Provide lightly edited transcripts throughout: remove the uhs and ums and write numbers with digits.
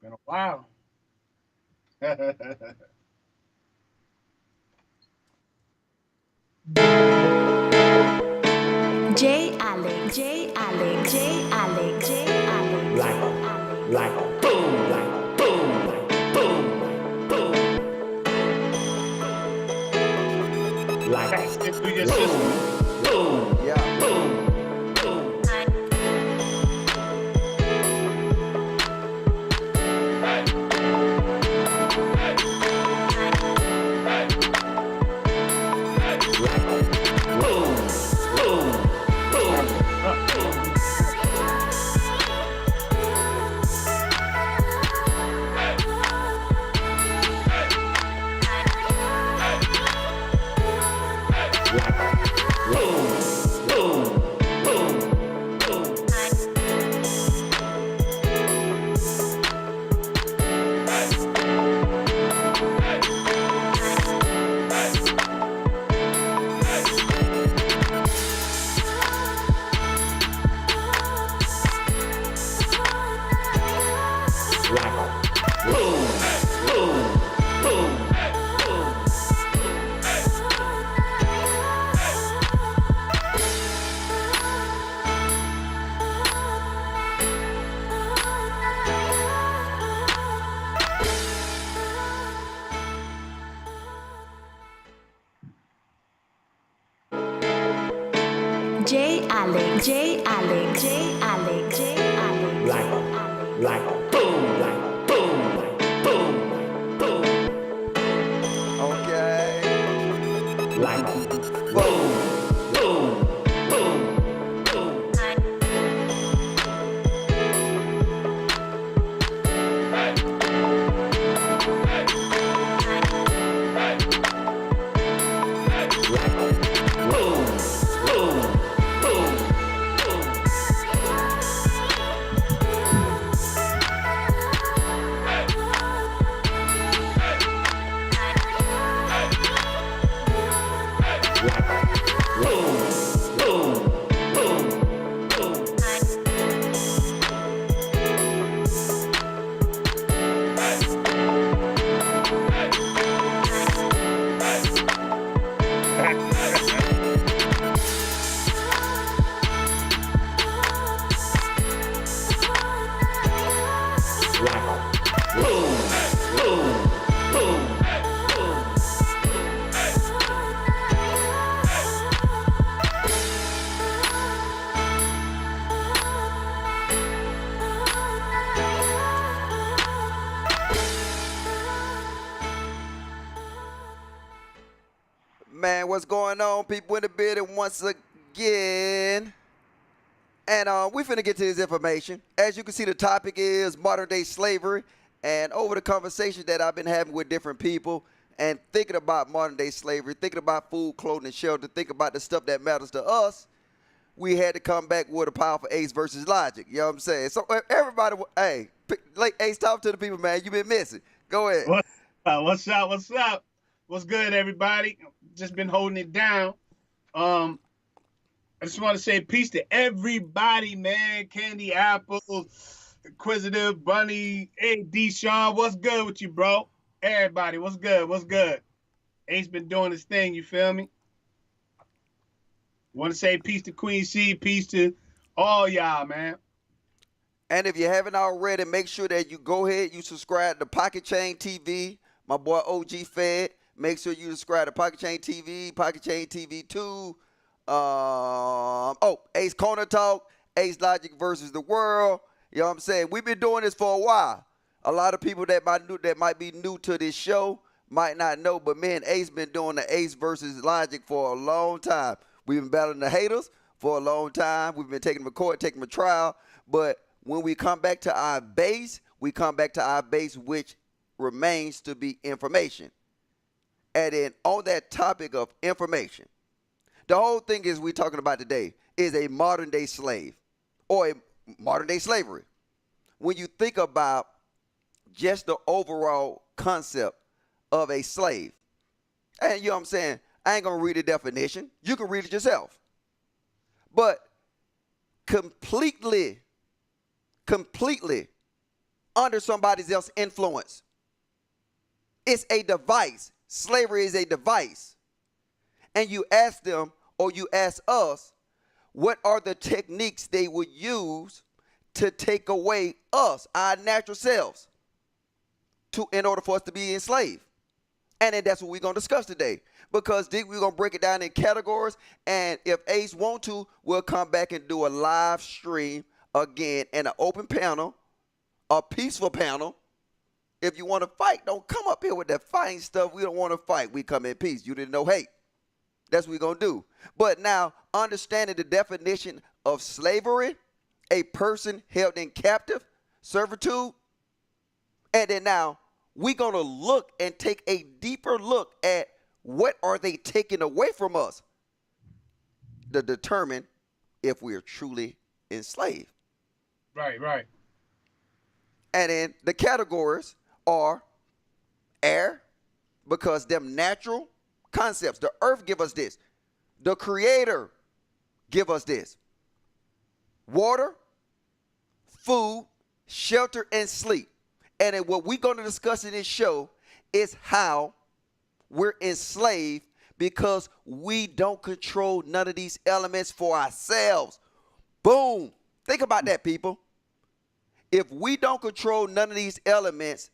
Been a while. J Alex, J Alex, J Alex, J Alex, like, J Alex. like, boom, like, boom, like, boom, like, Pass it through your system. boom, boom, Yeah. boom, boom, like, boom, boom, Turn it boom, up. like, boom, boom, boom, boom, like, boom, boom, boom, boom. J Alex, J Alex, J Alex, J Alex, Like, J Alex. boom, like, boom, like, boom, like, boom, Okay. like, Boom. boom, boom, boom, boom, like, boom, boom, boom, boom, like, boom, boom, boom, boom. Like, boom, boom, boom, boom. Man, what's going on, people in the building once again? And we finna get to this information. As you can see, the topic is modern day slavery. And over the conversation that I've been having with different people and thinking about modern day slavery, thinking about food, clothing, and shelter, thinking about the stuff that matters to us, we had to come back with a powerful Ace versus Logic. You know what I'm saying? So everybody, hey, like Ace, talk to the people, man. You been missing. Go ahead. What? What's up? What's up? What's good, everybody? Just been holding it down. Um, I just want to say peace to everybody, man. Candy Apple, Inquisitive Bunny, hey Deshaun, what's good with you, bro? Everybody, what's good? What's good? Ace been doing his thing. You feel me? Want to say peace to Queen C, peace to all y'all, man. And if you haven't already, make sure that you go ahead, you subscribe to Pocket Chain TV. My boy OG Fed. Make sure you subscribe to Pocket Chain TV, Pocket Chain TV 2. Ace Corner Talk, Ace Logic versus the World. You know what I'm saying? We've been doing this for a while. A lot of people that might be new to this show might not know, but me and Ace been doing the Ace versus Logic for a long time. We've been battling the haters for a long time. We've been taking them to court, taking them to trial. But when we come back to our base, we come back to our base, which remains to be information. And then on that topic of information, the whole thing is we talking about today is a modern day slave or a modern day slavery. When you think about just the overall concept of a slave, and you know what I'm saying, I ain't gonna read the definition. You can read it yourself. But completely under somebody else's influence. It's a device. Slavery is a device. And you ask them, or you ask us, what are the techniques they would use to take away us, our natural selves, in order for us to be enslaved? And then that's what we're going to discuss today. Because we're going to break it down in categories. And if Ace want to, we'll come back and do a live stream again in an open panel, a peaceful panel. If you want to fight, don't come up here with that fighting stuff. We don't want to fight. We come in peace. You didn't know hate. That's what we're going to do. But now, understanding the definition of slavery, a person held in captive servitude, and then now we're going to look and take a deeper look at what are they taking away from us to determine if we are truly enslaved. Right. And then the categories are air, because them natural concepts. The earth give us this. The creator give us this. Water, food, shelter, and sleep. And then what we're going to discuss in this show is how we're enslaved because we don't control none of these elements for ourselves. Boom. Think about that, people. If we don't control none of these elements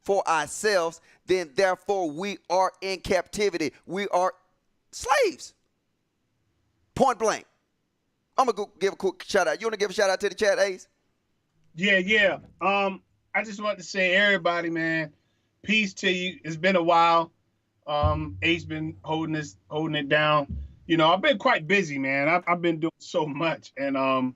for ourselves, then therefore we are in captivity. We are slaves. Point blank. I'm going to go give a quick shout out. You want to give a shout out to the chat, Ace? Yeah. I just want to say, everybody, man, peace to you. It's been a while. Ace been holding it down. You know, I've been quite busy, man. I've been doing so much. And,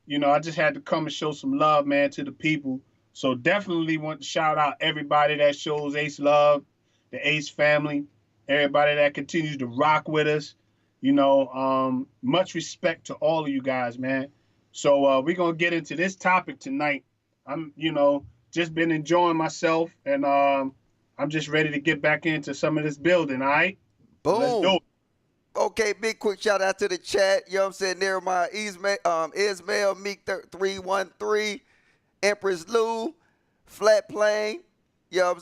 you know, I just had to come and show some love, man, to the people. So definitely want to shout out everybody that shows Ace love, the Ace family, everybody that continues to rock with us. You know, much respect to all of you guys, man. So we're going to get into this topic tonight. I'm, you know, just been enjoying myself, and I'm just ready to get back into some of this building, all right? Boom. Let's do it. Okay, big quick shout out to the chat. You know what I'm saying? Nehemiah Ismail, Meek 313, Empress Lou, Flat Plane. You know what I'm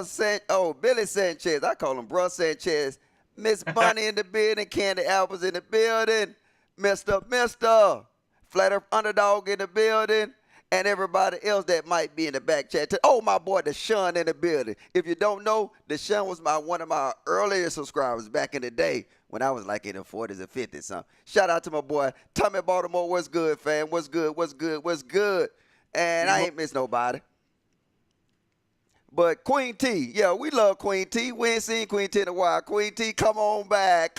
saying? Billy Sanchez. I call him Bro Sanchez. Miss Bunny in the building, Candy Apples in the building, Mr. Flat Earth Underdog in the building, and everybody else that might be in the back chat. Oh, my boy, Deshaun in the building. If you don't know, Deshaun was one of my earlier subscribers back in the day when I was like in the 40s and 50s. Something. Shout out to my boy, Tommy Baltimore. What's good, fam? What's good? And I ain't miss nobody. But Queen T, yeah, we love Queen T. We ain't seen Queen T in a while. Queen T, come on back.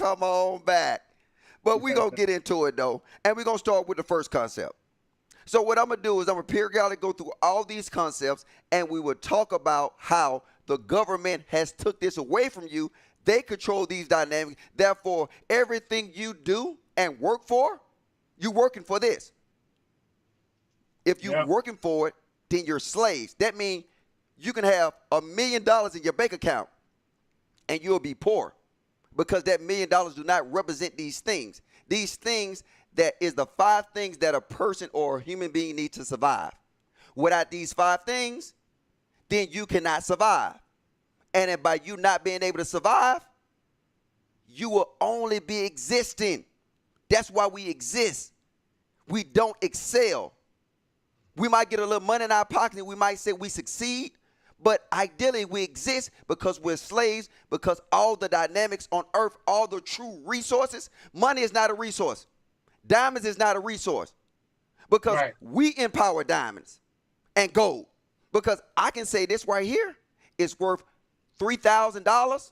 But we're going to get into it, though, and we're going to start with the first concept. So what I'm going to do is I'm going to periodically go through all these concepts, and we will talk about how the government has took this away from you. They control these dynamics. Therefore, everything you do and work for, you're working for this. If you're working for it, then you're slaves. That means you can have $1 million in your bank account, and you'll be poor because that $1 million do not represent these things. These things that is the 5 things that a person or a human being needs to survive. Without these 5 things, then you cannot survive. And then by you not being able to survive, you will only be existing. That's why we exist. We don't excel. We might get a little money in our pocket and we might say we succeed, but ideally we exist because we're slaves, because all the dynamics on earth, all the true resources, money is not a resource. Diamonds is not a resource because we empower diamonds and gold. Because I can say this right here is worth $3,000.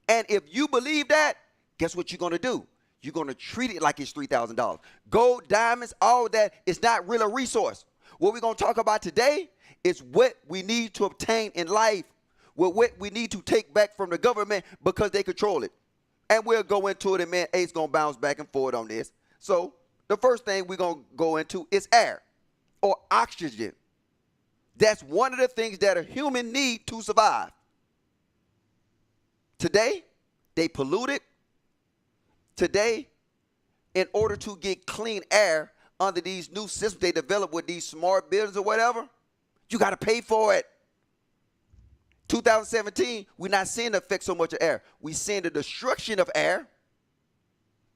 And if you believe that, guess what you're going to do? You're going to treat it like it's $3,000. Gold, diamonds, all that is not really a resource. What we're going to talk about today is what we need to obtain in life, what we need to take back from the government because they control it. And we'll go into it, and man, Ace going to bounce back and forth on this. So the first thing we're going to go into is air or oxygen. That's one of the things that a human need to survive. Today, they pollute it. Today, in order to get clean air under these new systems they develop with these smart buildings or whatever, You got to pay for it. 2017, we're not seeing the effect so much of air. We're seeing the destruction of air,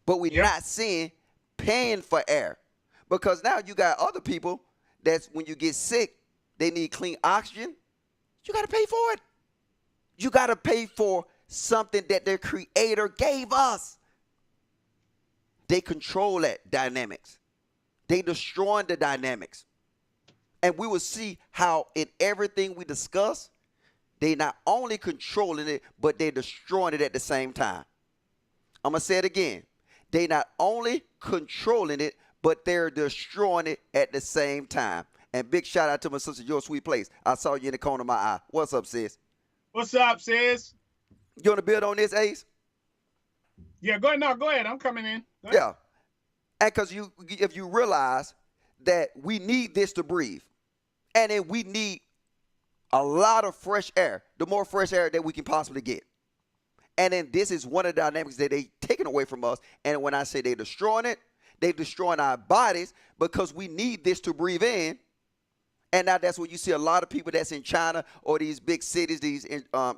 but we're not seeing paying for air. Because now you got other people that's when you get sick, they need clean oxygen. You got to pay for it. You got to pay for something that their creator gave us. They control that dynamics. They destroying the dynamics. And we will see how in everything we discuss, they not only controlling it, but they're destroying it at the same time. I'm going to say it again. They not only controlling it, but they're destroying it at the same time. And big shout out to my sister, Your Sweet Place. I saw you in the corner of my eye. What's up, sis? What's up, sis? You want to build on this, Ace? Yeah, go ahead. No, go ahead. I'm coming in. Yeah. And because if you realize that we need this to breathe, and then we need a lot of fresh air, the more fresh air that we can possibly get. And then this is one of the dynamics that they taken away from us. And when I say they're destroying it, they're destroying our bodies because we need this to breathe in. And now that's what you see a lot of people that's in China or these big cities, these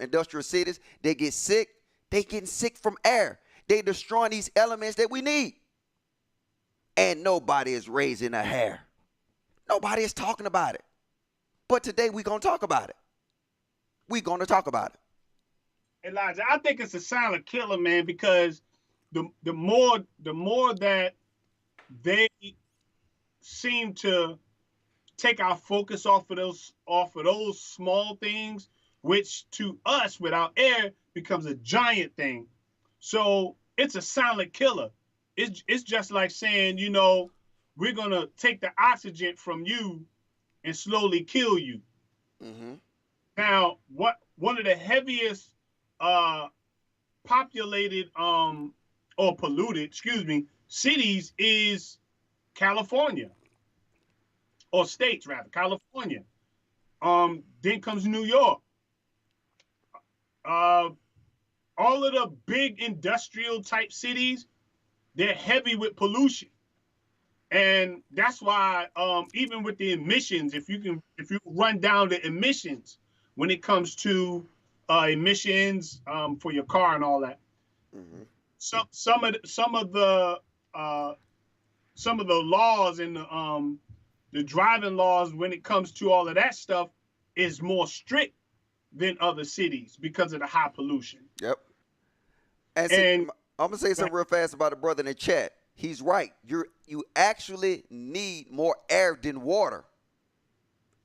industrial cities, they get sick. They getting sick from air. They destroying these elements that we need. And nobody is raising a hair. Nobody is talking about it. But today we're going to talk about it. We're going to talk about it. Elijah, I think it's a silent killer, man, because the more that they seem to take our focus off of those small things, which to us without air becomes a giant thing. So it's a silent killer. It's just like saying, you know, we're gonna take the oxygen from you and slowly kill you. Mm-hmm. Now, one of the heaviest populated or polluted, cities is California, or states rather, California. Then comes New York. All of the big industrial type cities, they're heavy with pollution. And that's why even with the emissions, if you run down the emissions when it comes to emissions for your car and all that, mm-hmm. some of the laws and the driving laws when it comes to all of that stuff is more strict than other cities because of the high pollution. Yep. And I'm gonna say something real fast about the brother in the chat. He's right. You actually need more air than water.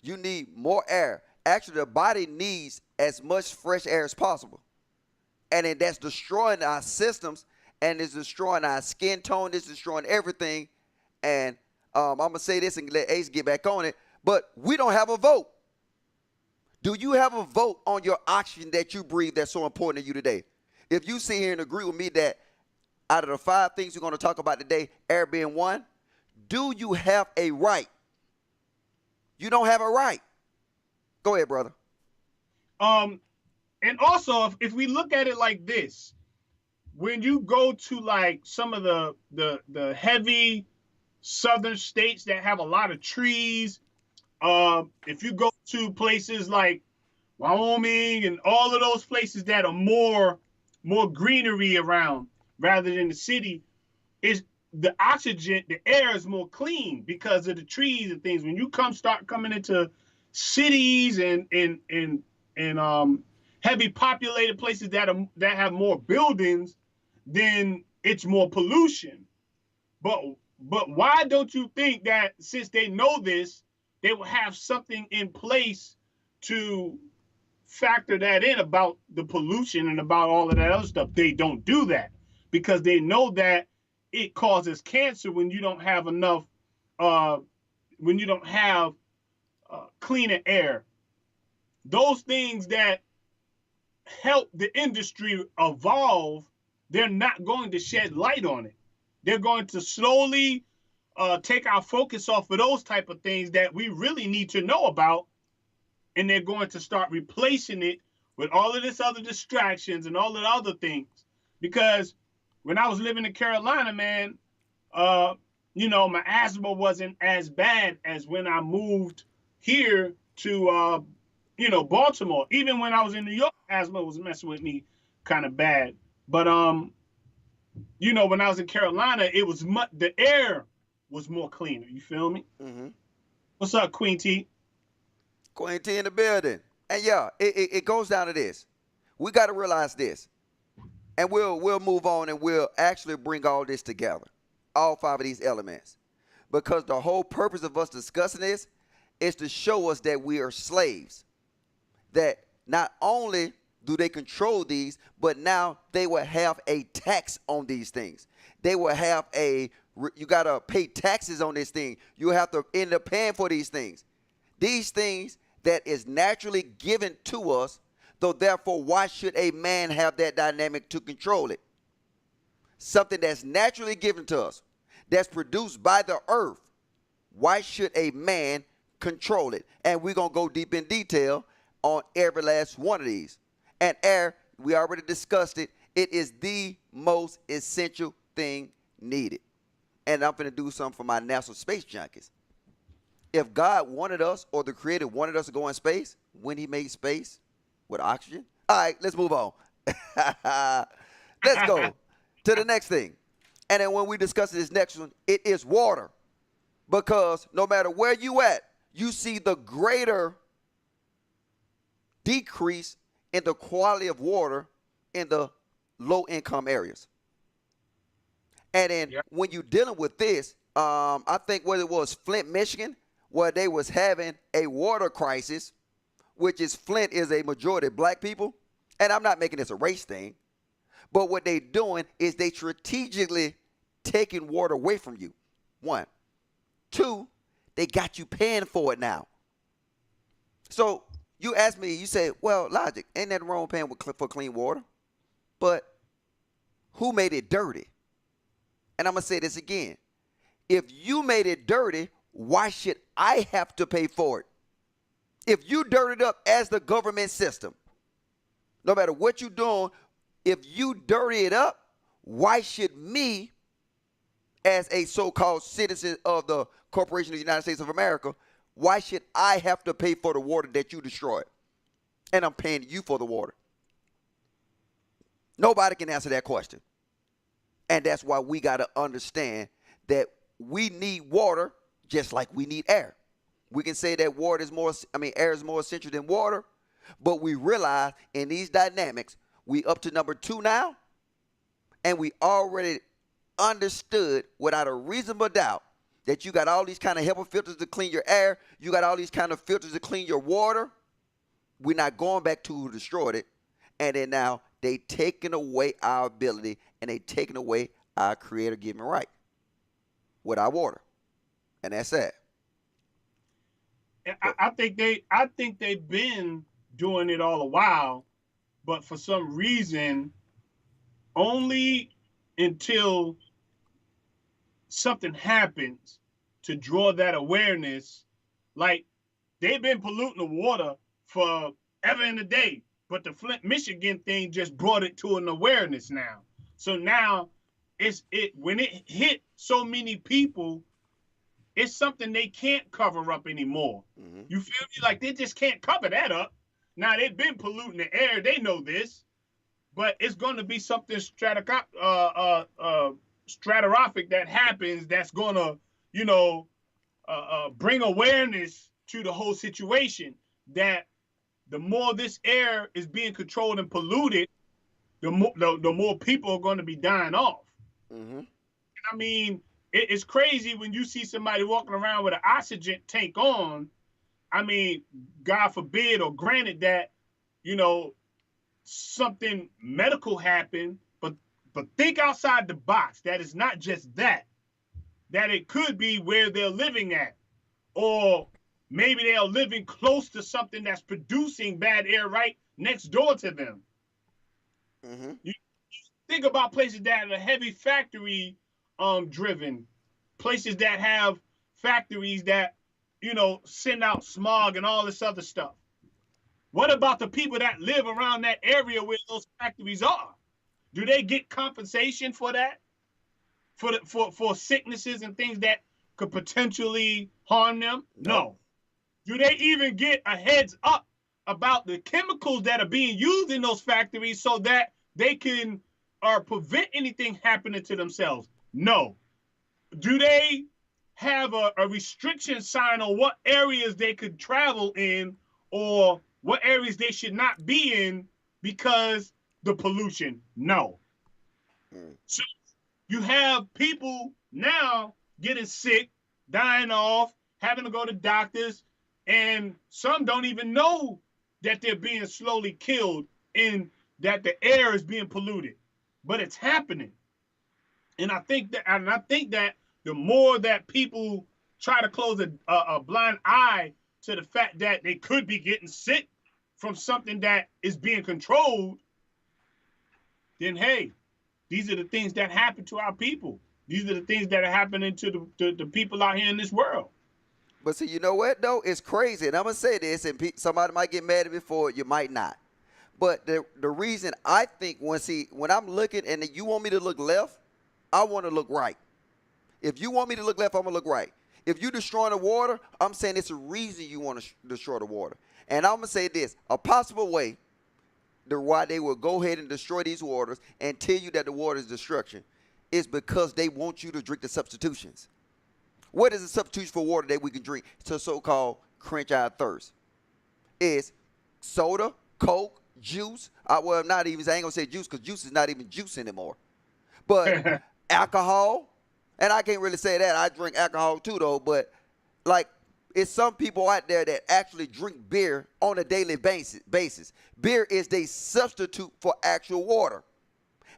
You need more air. Actually, the body needs as much fresh air as possible. And then that's destroying our systems, and it's destroying our skin tone. It's destroying everything. And I'm going to say this and let Ace get back on it. But we don't have a vote. Do you have a vote on your oxygen that you breathe that's so important to you today? If you sit here and agree with me that out of the 5 things we're going to talk about today, air being one, do you have a right? You don't have a right. Go ahead, brother. And also, if we look at it like this, when you go to like some of the heavy southern states that have a lot of trees, if you go to places like Wyoming and all of those places that are more greenery around rather than the city, is the oxygen, the air is more clean because of the trees and things. When you start coming into cities and heavy populated places that have more buildings, then it's more pollution. But why don't you think that since they know this, they will have something in place to factor that in about the pollution and about all of that other stuff? They don't do that because they know that it causes cancer when you don't have enough, when you don't have cleaner air. Those things that help the industry evolve, they're not going to shed light on it. They're going to slowly take our focus off of those type of things that we really need to know about, and they're going to start replacing it with all of this other distractions and all of the other things. Because when I was living in Carolina, man, my asthma wasn't as bad as when I moved here to Baltimore. Even when I was in New York, asthma was messing with me kind of bad. But when I was in Carolina, it was the air was more cleaner. You feel me? Mm-hmm. What's up, Queen T? Queen T in the building. And yeah, it goes down to this. We got to realize this. And we'll move on and we'll actually bring all this together. All 5 of these elements. Because the whole purpose of us discussing this is to show us that we are slaves. That not only do they control these, but now they will have a tax on these things. They will have you got to pay taxes on this thing. You have to end up paying for these things. These things that is naturally given to us, so therefore, why should a man have that dynamic to control it? Something that's naturally given to us, that's produced by the earth. Why should a man control it? And we're going to go deep in detail on every last one of these. And air, we already discussed it. It is the most essential thing needed. And I'm going to do something for my NASA space junkies. If God wanted us, or the Creator wanted us to go in space, when he made space with oxygen. All right, let's move on. Let's go to the next thing. And then when we discuss this next one, it is water. Because no matter where you at, you see the greater decrease in the quality of water in the low-income areas. And then when you're dealing with this, I think whether it was Flint, Michigan, where they was having a water crisis, which is Flint is a majority of black people. And I'm not making this a race thing. But what they doing is they strategically taking water away from you. 1. 2, they got you paying for it now. So you ask me, you say, well, Logic, ain't nothing wrong with paying for clean water. But who made it dirty? And I'm going to say this again. If you made it dirty, why should I have to pay for it? If you dirtied up as the government system, no matter what you're doing, if you dirty it up, why should me, as a so-called citizen of the Corporation of the United States of America, why should I have to pay for the water that you destroyed? And I'm paying you for the water. Nobody can answer that question. And that's why we got to understand that we need water just like we need air. We can say that air is more essential than water, but we realize in these dynamics, we up to number 2 now, and we already understood without a reasonable doubt that you got all these kind of HEPA filters to clean your air, you got all these kind of filters to clean your water. We're not going back to who destroyed it, and then now they taking away our ability, and they taking away our Creator-given right with our water, and that's sad. I think they've been doing it all a while, but for some reason, only until something happens to draw that awareness, like they've been polluting the water for ever in the day, but the Flint, Michigan thing just brought it to an awareness now. So now when it hit so many people, it's something they can't cover up anymore. Mm-hmm. You feel me? Like they just can't cover that up. Now they've been polluting the air. They know this, but it's going to be something stratospheric that happens that's going to, bring awareness to the whole situation. That the more this air is being controlled and polluted, the more people are going to be dying off. Mm-hmm. I mean, it's crazy when you see somebody walking around with an oxygen tank on. I mean, God forbid, or granted that, something medical happened, but think outside the box. That is not just that it could be where they're living at, or maybe they are living close to something that's producing bad air right next door to them. Mm-hmm. You think about places that are heavy factory driven, places that have factories that, send out smog and all this other stuff. What about the people that live around that area where those factories are? Do they get compensation for that? For sicknesses and things that could potentially harm them? No. Do they even get a heads up about the chemicals that are being used in those factories so that they can prevent anything happening to themselves? No. Do they have a restriction sign on what areas they could travel in or what areas they should not be in because the pollution? No. So you have people now getting sick, dying off, having to go to doctors, and some don't even know that they're being slowly killed and that the air is being polluted. But it's happening. And I think that the more that people try to close a blind eye to the fact that they could be getting sick from something that is being controlled, then hey, these are the things that happen to our people. These are the things that are happening to the people out here in this world. But see, you know what, though? It's crazy. And I'm going to say this, and somebody might get mad at me for it. You might not. But the reason I think when I'm looking and you want me to look left, I want to look right. If you want me to look left, I'm going to look right. If you're destroying the water, I'm saying it's a reason you want to destroy the water. And I'm going to say this. A possible way why they will go ahead and destroy these waters and tell you that the water is destruction is because they want you to drink the substitutions. What is a substitution for water that we can drink to so-called quench our thirst? It's soda, Coke, juice. Well, not even, I ain't going to say juice because juice is not even juice anymore. But alcohol, and I can't really say that. I drink alcohol too, though, but like it's some people out there that actually drink beer on a daily basis. Beer is the substitute for actual water.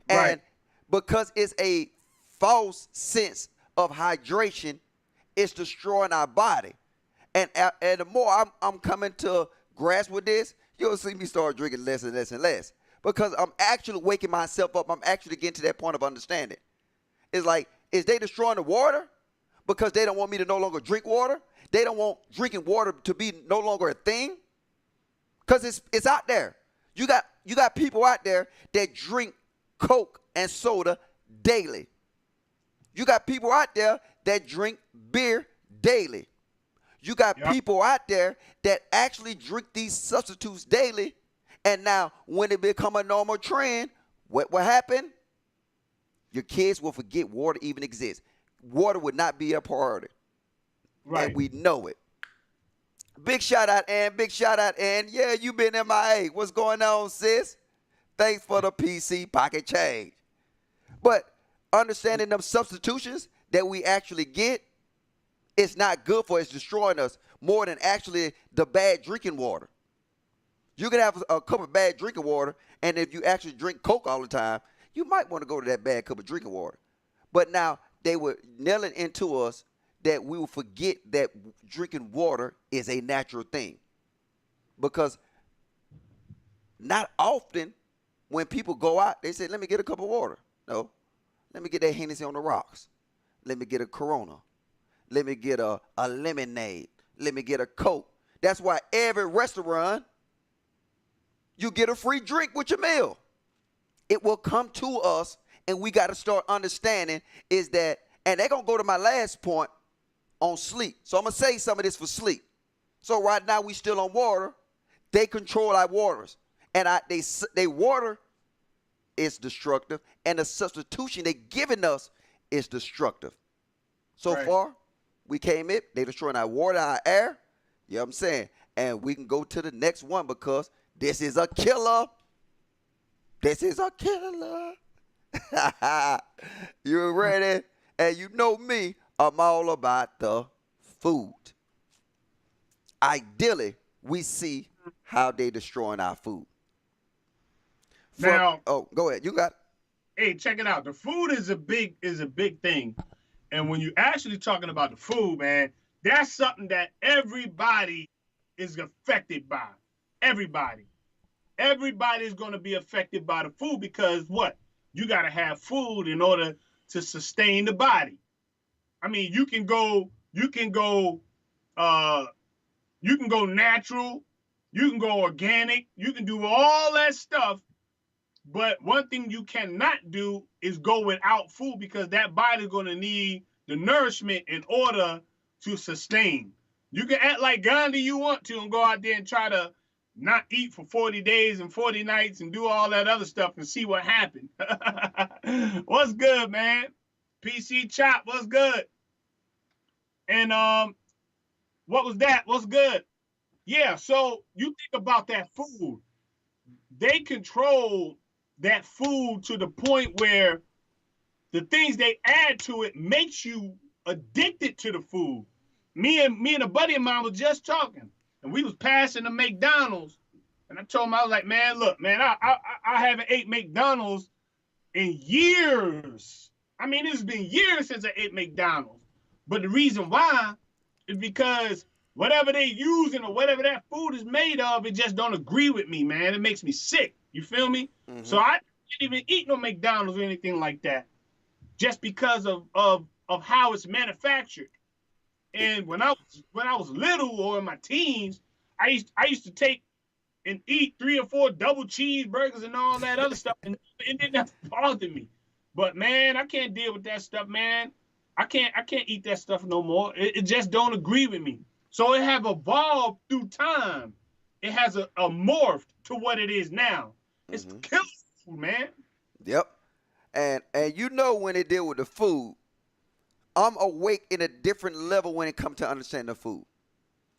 And Right. because it's a false sense of hydration, it's destroying our body. And the more I'm coming to grasp with this, you'll see me start drinking less and less and less. Because I'm actually waking myself up. I'm actually getting to that point of understanding. It's like, is they destroying the water because they don't want me to no longer drink water? They don't want drinking water to be no longer a thing? Because it's out there. You got people out there that drink Coke and soda daily. You got people out there that drink beer daily. You got people out there that actually drink these substitutes daily. And now when it become a normal trend, what will happen? Your kids will forget water even exists. Water would not be a priority. Right. And we know it. Big shout out, Ann. Big shout out, Ann. Yeah, you been MIA. What's going on, sis? Thanks for the PC pocket change. But understanding them substitutions that we actually get, it's not good for us. It's destroying us more than actually the bad drinking water. You can have a cup of bad drinking water, and if you actually drink Coke all the time, you might want to go to that bad cup of drinking water. But now they were nailing into us that we will forget that drinking water is a natural thing. Because not often when people go out, they say, let me get a cup of water. No, let me get that Hennessy on the rocks. Let me get a Corona. Let me get a lemonade. Let me get a Coke. That's why every restaurant, you get a free drink with your meal. It will come to us, and we got to start understanding is that, and they're going to go to my last point on sleep. So I'm going to say some of this for sleep. So right now we still on water. They control our waters. And they water is destructive, and the substitution they giving us is destructive. So far, we came in, they destroying our water, our air. You know what I'm saying? And we can go to the next one because this is a killer. This is a killer. You ready? And you know me, I'm all about the food. Ideally, we see how they destroying our food. Now, go ahead. You got it. Hey, check it out. The food is a big thing. And when you're actually talking about the food, man, that's something that everybody is affected by. Everybody. Everybody is going to be affected by the food because what? You got to have food in order to sustain the body. I mean, you can go natural, you can go organic, you can do all that stuff. But one thing you cannot do is go without food because that body is going to need the nourishment in order to sustain. You can act like Gandhi you want to and go out there and try to not eat for 40 days and 40 nights and do all that other stuff and see what happened. What's good, man? PC Chop, what's good? And what was that? What's good? Yeah, so you think about that food. They control that food to the point where the things they add to it makes you addicted to the food. Me and a buddy of mine was just talking, and we was passing the McDonald's, and I told him, I was like, man, look, man, I haven't ate McDonald's in years. I mean, it's been years since I ate McDonald's. But the reason why is because whatever they using or whatever that food is made of, it just don't agree with me, man. It makes me sick. You feel me? Mm-hmm. So I didn't even eat no McDonald's or anything like that, just because of how it's manufactured. And when I was little or in my teens, I used to take and eat 3 or 4 double cheeseburgers and all that other stuff, and it didn't bother me. But man, I can't deal with that stuff, man. I can't eat that stuff no more. It just don't agree with me. So it have evolved through time. It has a morphed to what it is now. It's killer food, man. Yep. And you know, when they deal with the food, I'm awake in a different level when it comes to understanding the food.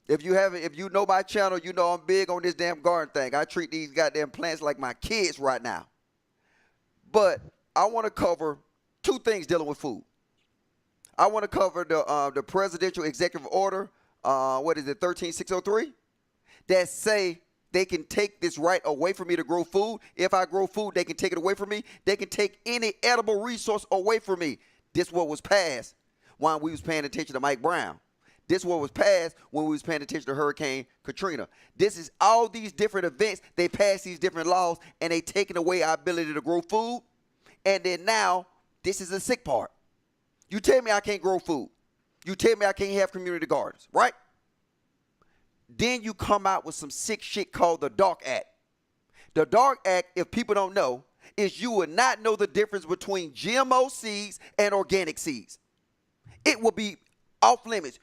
If you know my channel, you know I'm big on this damn garden thing. I treat these goddamn plants like my kids right now. But I want to cover 2 things dealing with food. I want to cover the presidential executive order, 13603, that say they can take this right away from me to grow food. If I grow food, they can take it away from me. They can take any edible resource away from me. This what was passed while we was paying attention to Mike Brown. This what was passed when we was paying attention to Hurricane Katrina. This is all these different events. They pass these different laws, and they taking away our ability to grow food. And then now, this is the sick part. You tell me I can't grow food. You tell me I can't have community gardens, right? Then you come out with some sick shit called the Dark Act. The Dark Act, if people don't know, is you would not know the difference between GMO seeds and organic seeds. It will be off limits.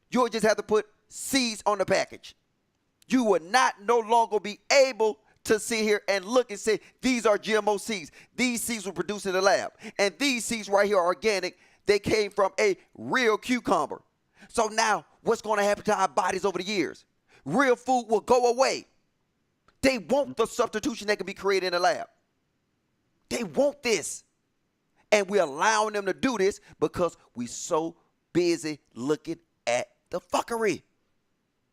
You would just have to put seeds on the package. You would not no longer be able to sit here and look and say, these are GMO seeds. These seeds were produced in the lab. And these seeds right here are organic. They came from a real cucumber. So now, what's going to happen to our bodies over the years? Real food will go away. They want the substitution that can be created in the lab. They want this. And we're allowing them to do this because we're so busy looking at the fuckery.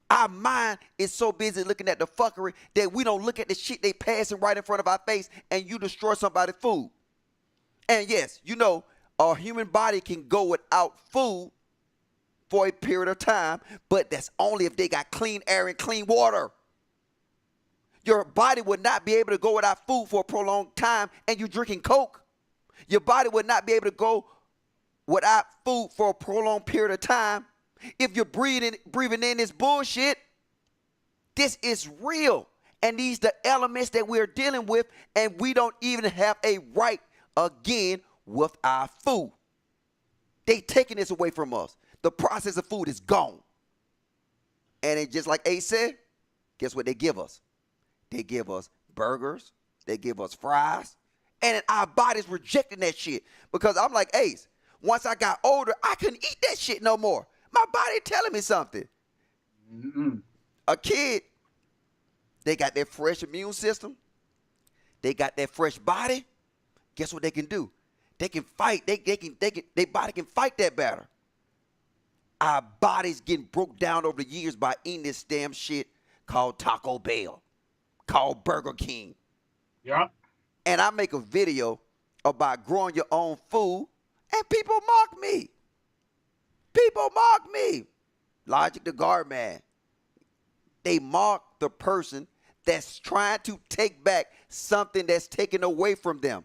Our mind is so busy looking at the fuckery that we don't look at the shit they passing right in front of our face, and you destroy somebody's food. And yes, you know, a human body can go without food for a period of time, but that's only if they got clean air and clean water. Your body would not be able to go without food for a prolonged time, and you're drinking Coke. Your body would not be able to go without food for a prolonged period of time if you're breathing in this bullshit. This is real. And these the elements that we're dealing with, and we don't even have a right again with our food. They taking this away from us. The process of food is gone. And it, just like Ace said, guess what they give us? They give us burgers. They give us fries. And our body's rejecting that shit. Because I'm like, Ace, once I got older, I couldn't eat that shit no more. My body telling me something. A kid, they got that fresh immune system. They got that fresh body. Guess what they can do? They can fight. Their body can fight that better. Our bodies getting broke down over the years by eating this damn shit called Taco Bell, called Burger King. Yeah. And I make a video about growing your own food, and people mock me. People mock me. Logic the Guard Man. They mock the person that's trying to take back something that's taken away from them.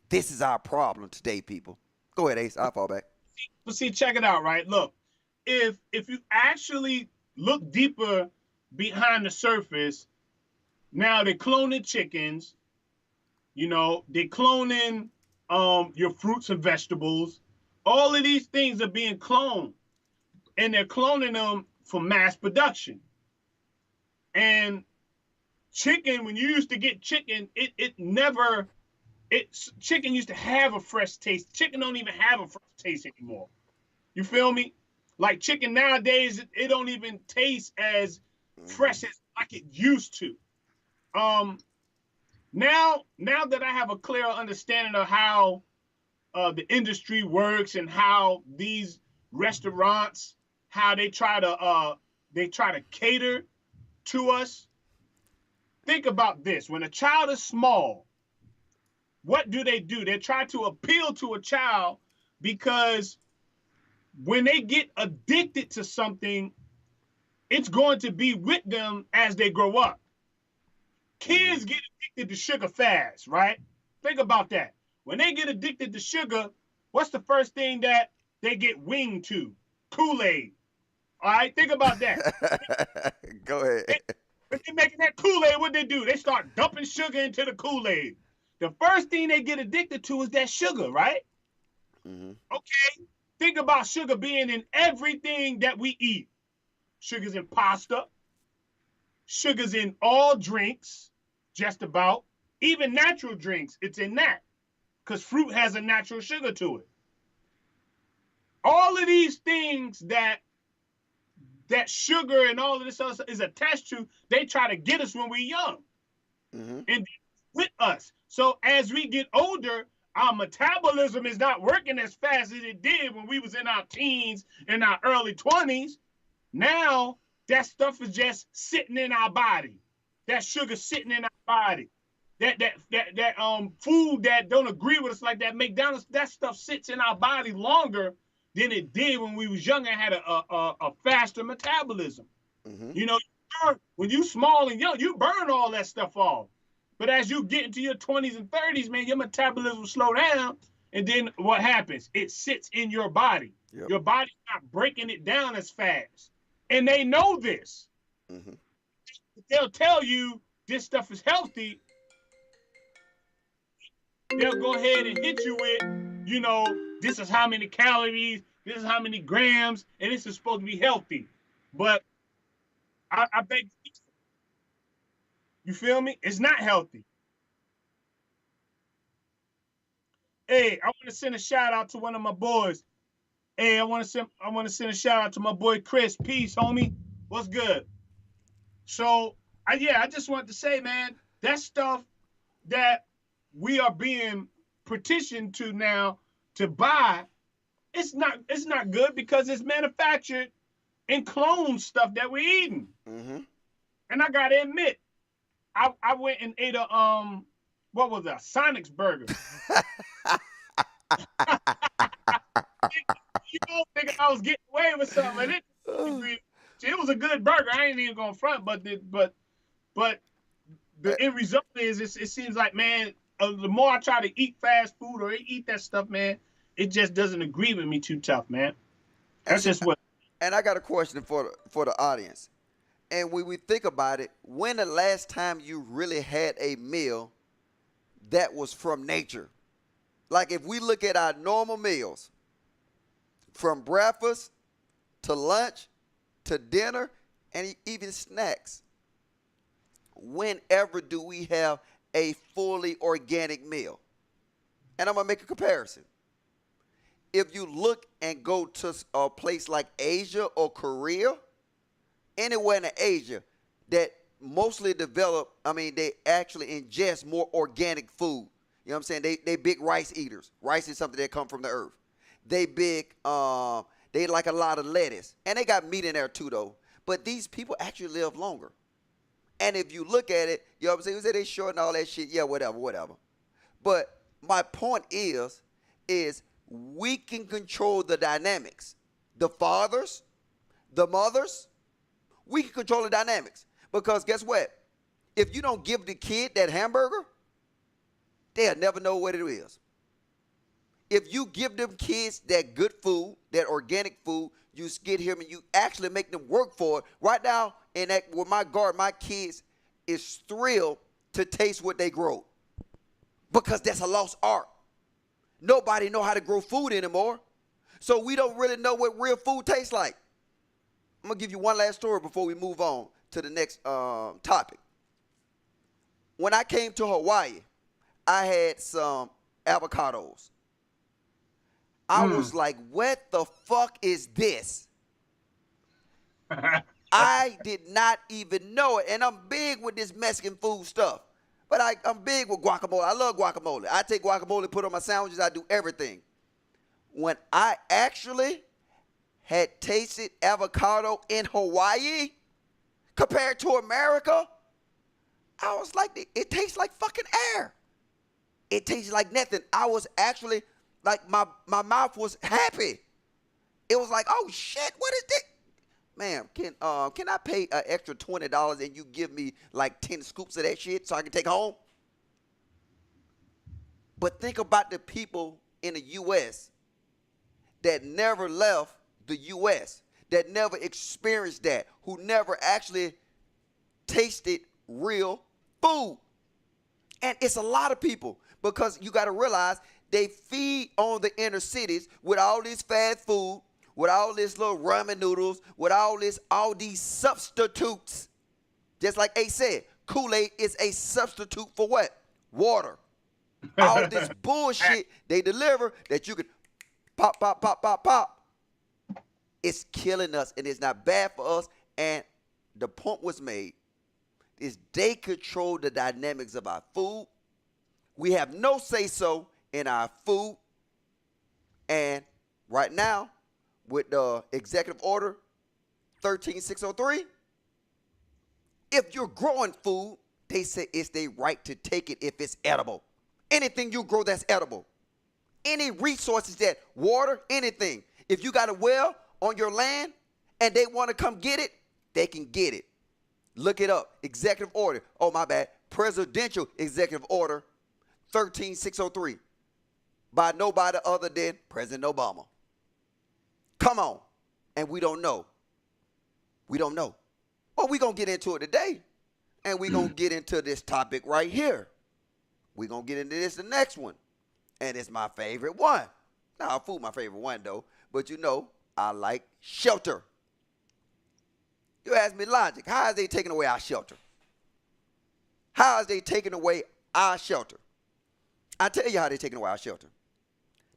This is our problem today, people. Go ahead, Ace. I'll fall back. But see, check it out, right? Look, if you actually look deeper behind the surface, now they're cloning chickens. You know, they're cloning your fruits and vegetables. All of these things are being cloned. And they're cloning them for mass production. And chicken, when you used to get chicken, chicken used to have a fresh taste. Chicken don't even have a fresh taste anymore. You feel me? Like chicken nowadays, it don't even taste as fresh as like it used to. Now that I have a clearer understanding of how the industry works and how these restaurants, how they try to cater to us. Think about this. When a child is small, what do? They try to appeal to a child because when they get addicted to something, it's going to be with them as they grow up. Kids get addicted to sugar fast, right? Think about that. When they get addicted to sugar, what's the first thing that they get winged to? Kool-Aid. All right, think about that. Go ahead. When they're making that Kool-Aid, what they do? They start dumping sugar into the Kool-Aid. The first thing they get addicted to is that sugar, right? Mm-hmm. Okay, think about sugar being in everything that we eat. Sugar's in pasta. Sugar's in all drinks, just about. Even natural drinks, it's in that. Because fruit has a natural sugar to it. All of these things that sugar and all of this other stuff is attached to, they try to get us when we're young. Mm-hmm. And with us. So as we get older, our metabolism is not working as fast as it did when we was in our teens and our early 20s. Now, that stuff is just sitting in our body. That sugar sitting in our body. That food that don't agree with us, like that McDonald's, that stuff sits in our body longer than it did when we was younger and had a faster metabolism. Mm-hmm. You know, when you small and young, you burn all that stuff off. But as you get into your 20s and 30s, man, your metabolism will slow down. And then what happens? It sits in your body. Yep. Your body's not breaking it down as fast. And they know this. Mm-hmm. They'll tell you this stuff is healthy. They'll go ahead and hit you with, you know, this is how many calories, this is how many grams, and this is supposed to be healthy. But I beg, you feel me? It's not healthy. Hey, I want to send a shout out to one of my boys. Hey, I want to send a shout out to my boy Chris. Peace, homie. What's good? So, I just wanted to say, man, that stuff that we are being petitioned to now to buy, it's not good because it's manufactured in clone stuff that we're eating. Mm-hmm. And I gotta admit, I went and ate a what was that? Sonic's burger. You know, thinking I was getting away with something. It was a good burger. I ain't even gonna front, but the end result is it seems like, man, the more I try to eat fast food or eat that stuff, man, it just doesn't agree with me too tough, man. That's just what. And I got a question for the audience. And when we think about it, when the last time you really had a meal that was from nature? Like if we look at our normal meals, from breakfast to lunch to dinner and even snacks, whenever do we have a fully organic meal? And I'm going to make a comparison. If you look and go to a place like Asia or Korea, anywhere in Asia that mostly they actually ingest more organic food. You know what I'm saying? They big rice eaters. Rice is something that come from the earth. They like a lot of lettuce. And they got meat in there too, though. But these people actually live longer. And if you look at it, you know what I'm saying? You say they short and all that shit. Yeah, whatever. But my point is we can control the dynamics. The fathers, the mothers, we can control the dynamics. Because guess what? If you don't give the kid that hamburger, they'll never know what it is. If you give them kids that good food, that organic food, you get him and you actually make them work for it. Right now, with my garden, my kids is thrilled to taste what they grow. Because that's a lost art. Nobody know how to grow food anymore. So we don't really know what real food tastes like. I'm gonna give you one last story before we move on to the next topic. When I came to Hawaii, I had some avocados. I was like, what the fuck is this? I did not even know it. And I'm big with this Mexican food stuff. But I'm big with guacamole. I love guacamole. I take guacamole, put it on my sandwiches. I do everything. When I actually had tasted avocado in Hawaii compared to America, I was like, it tastes like fucking air. It tastes like nothing. I was actually, like, my mouth was happy. It was like, oh shit, what is this? Ma'am, can I pay an extra $20 and you give me like 10 scoops of that shit so I can take home? But think about the people in the U.S. that never left the U.S., that never experienced that, who never actually tasted real food. And it's a lot of people, because you got to realize they feed on the inner cities with all this fast food, with all this little ramen noodles, with all these substitutes. Just like Ace said, Kool-Aid is a substitute for what? Water. All this bullshit they deliver that you can pop, pop, pop, pop, pop. It's killing us, and it's not bad for us. And the point was made is they control the dynamics of our food. We have no say-so in our food. And right now, with the executive order 13603, if you're growing food, they say it's their right to take it if it's edible. Anything you grow that's edible. Any resources that water, anything. If you got a well on your land and they want to come get it, they can get it. Look it up. Executive order. Oh, my bad. Presidential executive order 13603 by nobody other than President Obama. Come on. And we don't know. We don't know. Well, we're going to get into it today. And we're going to get into this topic right here. We're going to get into this the next one. And it's my favorite one. Now, food my favorite one, though. But you know, I like shelter. You ask me logic. How is they taking away our shelter? How is they taking away our shelter? I tell you how they're taking away our shelter.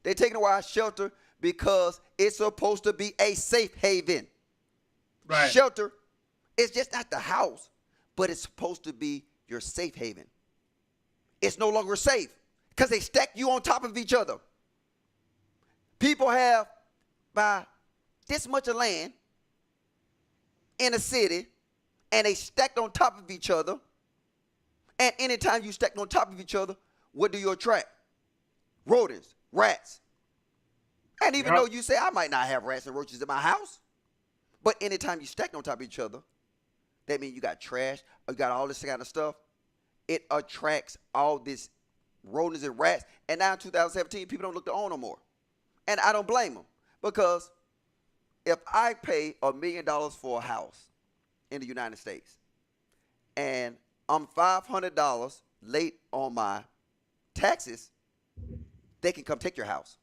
They're taking away our shelter because it's supposed to be a safe haven. Right. Shelter is just not the house, but it's supposed to be your safe haven. It's no longer safe because they stack you on top of each other. People have by this much of land in a city, and they stacked on top of each other. And anytime you stack on top of each other, what do you attract? Rodents, rats. And even though you say, I might not have rats and roaches in my house, but anytime you stack on top of each other, that means you got trash, or you got all this kind of stuff. It attracts all this rodents and rats. And now in 2017, people don't look to own no more. And I don't blame them, because if I pay $1 million for a house in the United States and I'm $500 late on my taxes, they can come take your house.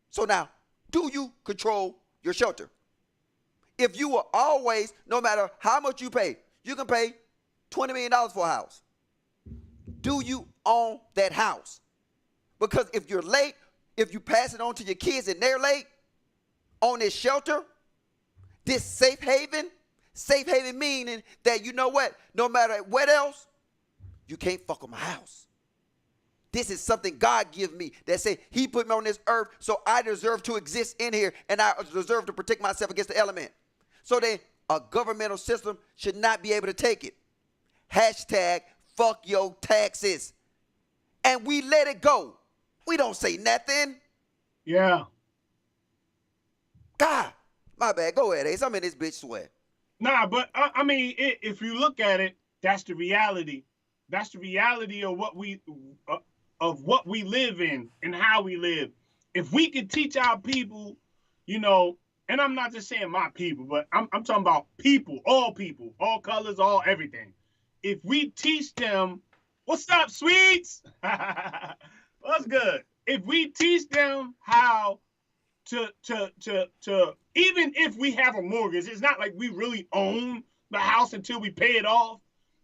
So now, do you control your shelter? If you were always, no matter how much you pay, you can pay $20 million for a house. Do you own that house? Because if you're late, if you pass it on to your kids and they're late on this shelter, this safe haven meaning that, you know what, no matter what else, you can't fuck with my house. This is something God give me that say he put me on this earth, so I deserve to exist in here, and I deserve to protect myself against the element. So then a governmental system should not be able to take it. Hashtag fuck your taxes. And we let it go. We don't say nothing. Yeah. God, my bad. Go ahead, Ace. I'm in this bitch sweat. Nah, but I mean, if you look at it, that's the reality. That's the reality of what we live in and how we live. If we could teach our people, you know, and I'm not just saying my people, but I'm talking about people, all colors, all everything. If we teach them, what's up, sweets? What's good? If we teach them how to even if we have a mortgage, it's not like we really own the house until we pay it off.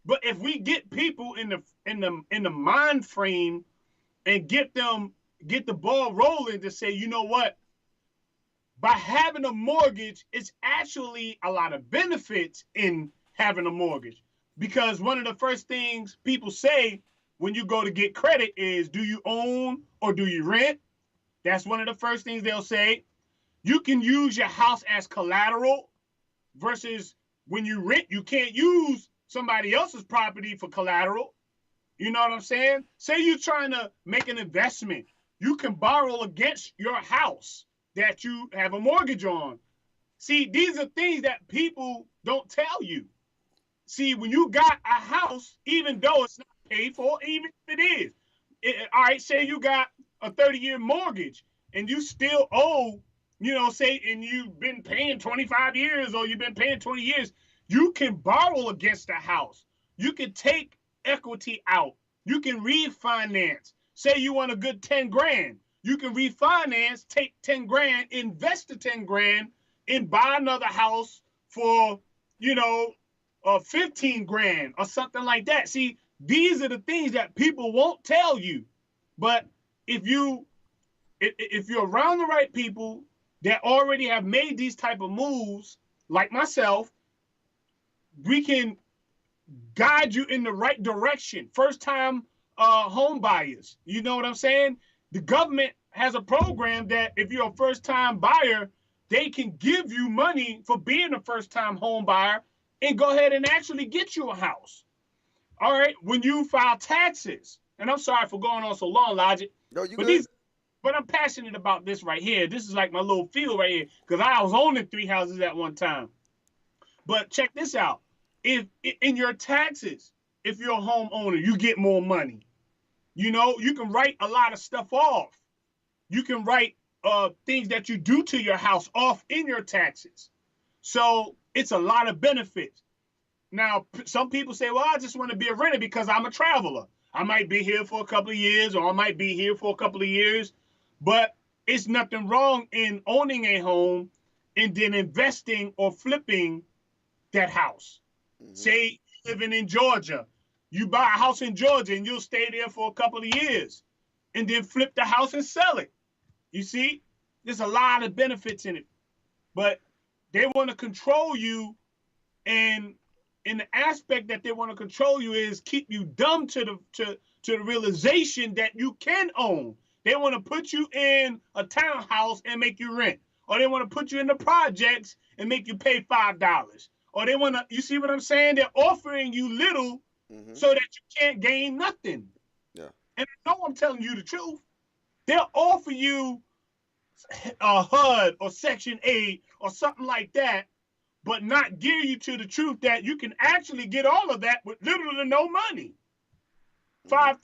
But if we get people in the mind frame and get the ball rolling to say, you know what, by having a mortgage, it's actually a lot of benefits in having a mortgage. Because one of the first things people say when you go to get credit is, do you own or do you rent? That's one of the first things they'll say. You can use your house as collateral versus when you rent, you can't use somebody else's property for collateral. You know what I'm saying? Say you're trying to make an investment. You can borrow against your house that you have a mortgage on. See, these are things that people don't tell you. See, when you got a house, even though it's not paid for, even if it is, all right, say you got a 30-year mortgage and you still owe, say, and you've been paying 25 years or you've been paying 20 years, you can borrow against the house. You can take equity out. You can refinance. Say you want a good 10 grand. You can refinance, take 10 grand, invest the 10 grand, and buy another house for, 15 grand or something like that. See, these are the things that people won't tell you. But if you're around the right people that already have made these type of moves, like myself, we can guide you in the right direction. First time home buyers, you know what I'm saying? The government has a program that if you're a first time buyer, they can give you money for being a first time home buyer and go ahead and actually get you a house. All right, when you file taxes, and I'm sorry for going on so long, Logic. No, you good. But I'm passionate about this right here. This is like my little field right here because I was owning 3 houses at one time. But check this out. If in your taxes, if you're a homeowner, you get more money. You can write a lot of stuff off. You can write things that you do to your house off in your taxes. So it's a lot of benefits. Now, some people say, well, I just want to be a renter because I'm a traveler. I might be here for a couple of years or I might be here for a couple of years. But it's nothing wrong in owning a home and then investing or flipping that house. Mm-hmm. Say you're living in Georgia. You buy a house in Georgia and you'll stay there for a couple of years and then flip the house and sell it. You see, there's a lot of benefits in it. But they want to control you, and in the aspect that they want to control you is keep you dumb to the realization that you can own. They want to put you in a townhouse and make you rent. Or they want to put you in the projects and make you pay $5. Or they want to, you see what I'm saying? They're offering you little so that you can't gain nothing. Yeah. And I know I'm telling you the truth. They'll offer you a HUD or Section 8 or something like that, but not gear you to the truth that you can actually get all of that with little to no money. $5,000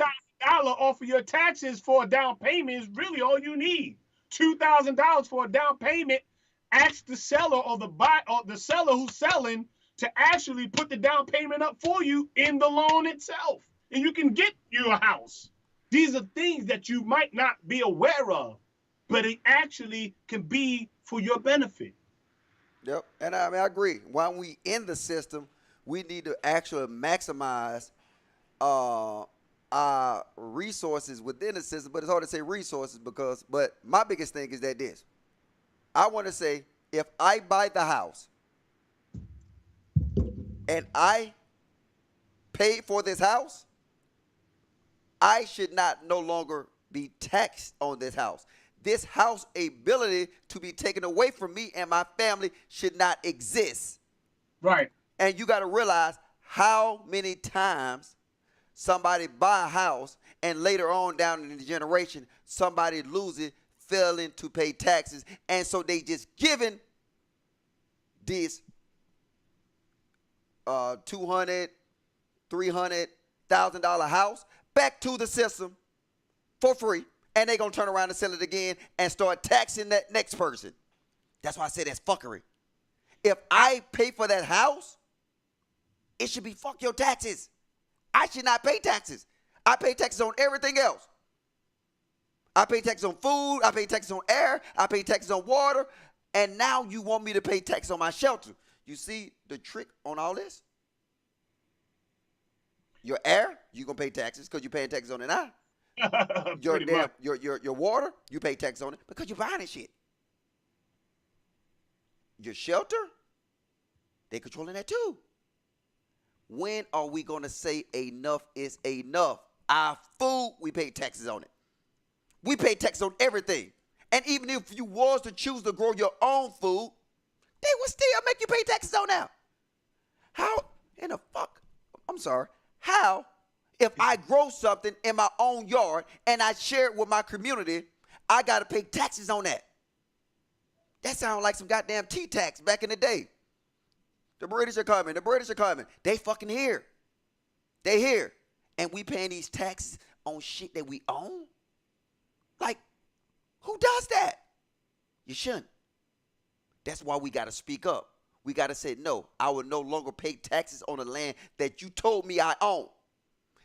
off of your taxes for a down payment is really all you need. $2,000 for a down payment. Ask the seller or the seller who's selling to actually put the down payment up for you in the loan itself, and you can get you a house. These are things that you might not be aware of, but it actually can be for your benefit. Yep, and I agree. While we in the system, we need to actually maximize our resources within the system. But it's hard to say resources but my biggest thing is that this. I want to say, if I buy the house and I pay for this house, I should not no longer be taxed on this house. This house ability to be taken away from me and my family should not exist. Right. And you got to realize how many times somebody buy a house and later on down in the generation, somebody loses, failing to pay taxes. And so they just giving this $200,000, $300,000 house back to the system for free. And they're going to turn around and sell it again and start taxing that next person. That's why I say that's fuckery. If I pay for that house, it should be fuck your taxes. I should not pay taxes. I pay taxes on everything else. I pay taxes on food. I pay taxes on air. I pay taxes on water. And now you want me to pay tax on my shelter. You see the trick on all this? Your air, you're going to pay taxes because you're paying taxes on it now. Your Pretty much. your water, you pay tax on it because you're buying it shit. Your shelter, they controlling that too. When are we going to say enough is enough? Our food, we pay taxes on it. We pay taxes on everything. And even if you was to choose to grow your own food, they would still make you pay taxes on that. How in the fuck? I'm sorry. How, if I grow something in my own yard and I share it with my community, I got to pay taxes on that? That sounds like some goddamn tea tax back in the day. The British are coming. The British are coming. They fucking here. They here. And we paying these taxes on shit that we own? Like, who does that? You shouldn't. That's why we got to speak up. We got to say, no, I will no longer pay taxes on the land that you told me I own.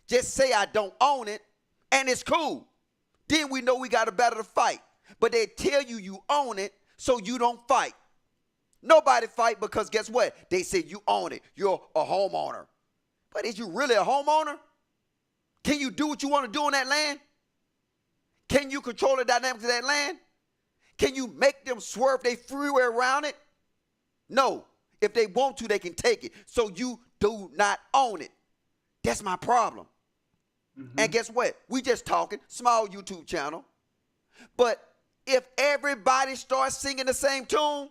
Just say I don't own it, and it's cool. Then we know we got a battle to fight. But they tell you you own it, so you don't fight. Nobody fight because guess what? They say you own it. You're a homeowner. But is you really a homeowner? Can you do what you want to do on that land? Can you control the dynamics of that land? Can you make them swerve their freeway around it? No. If they want to, they can take it. So you do not own it. That's my problem. Mm-hmm. And guess what? We just talking, small YouTube channel. But if everybody starts singing the same tune,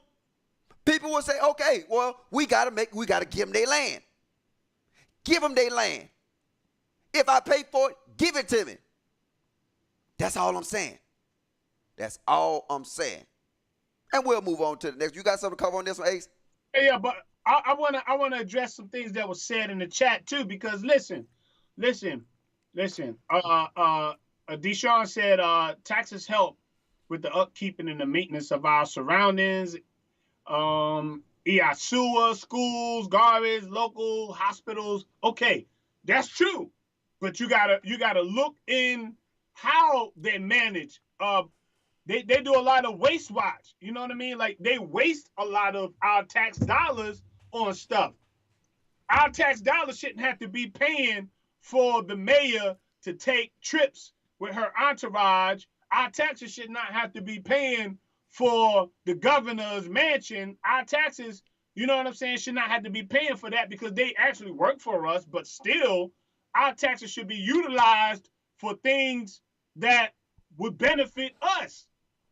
people will say, okay, well, we gotta give them their land. Give them their land. If I pay for it, give it to me. That's all I'm saying. That's all I'm saying. And we'll move on to the next. You got something to cover on this one, Ace? Yeah, but I wanna address some things that was said in the chat too, because listen. Deshaun said taxes help with the upkeeping and the maintenance of our surroundings. Sewer, schools, garbage, local hospitals. Okay, that's true, but you gotta look in how they manage. They do a lot of waste watch. You know what I mean? Like they waste a lot of our tax dollars on stuff. Our tax dollars shouldn't have to be paying for the mayor to take trips with her entourage. Our taxes should not have to be paying for the governor's mansion. Our taxes, you know what I'm saying, should not have to be paying for that because they actually work for us, but still, our taxes should be utilized for things that would benefit us.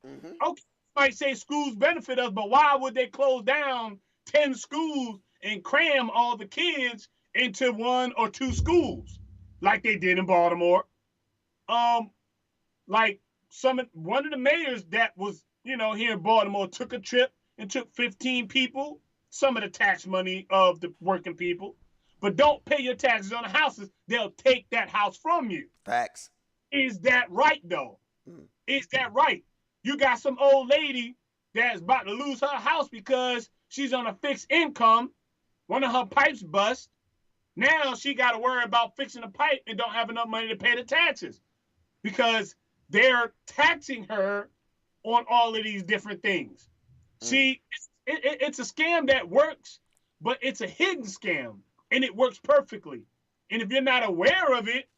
Mm-hmm. Okay, you might say schools benefit us, but why would they close down 10 schools and cram all the kids into 1 or 2 schools like they did in Baltimore? Like one of the mayors that was, here in Baltimore took a trip and took 15 people, some of the tax money of the working people, but don't pay your taxes on the houses. They'll take that house from you. Facts. Is that right, though? Is that right? You got some old lady that's about to lose her house because she's on a fixed income. One of her pipes bust. Now she got to worry about fixing the pipe and don't have enough money to pay the taxes because they're taxing her on all of these different things. See, it's a scam that works, but it's a hidden scam, and it works perfectly. And if you're not aware of it,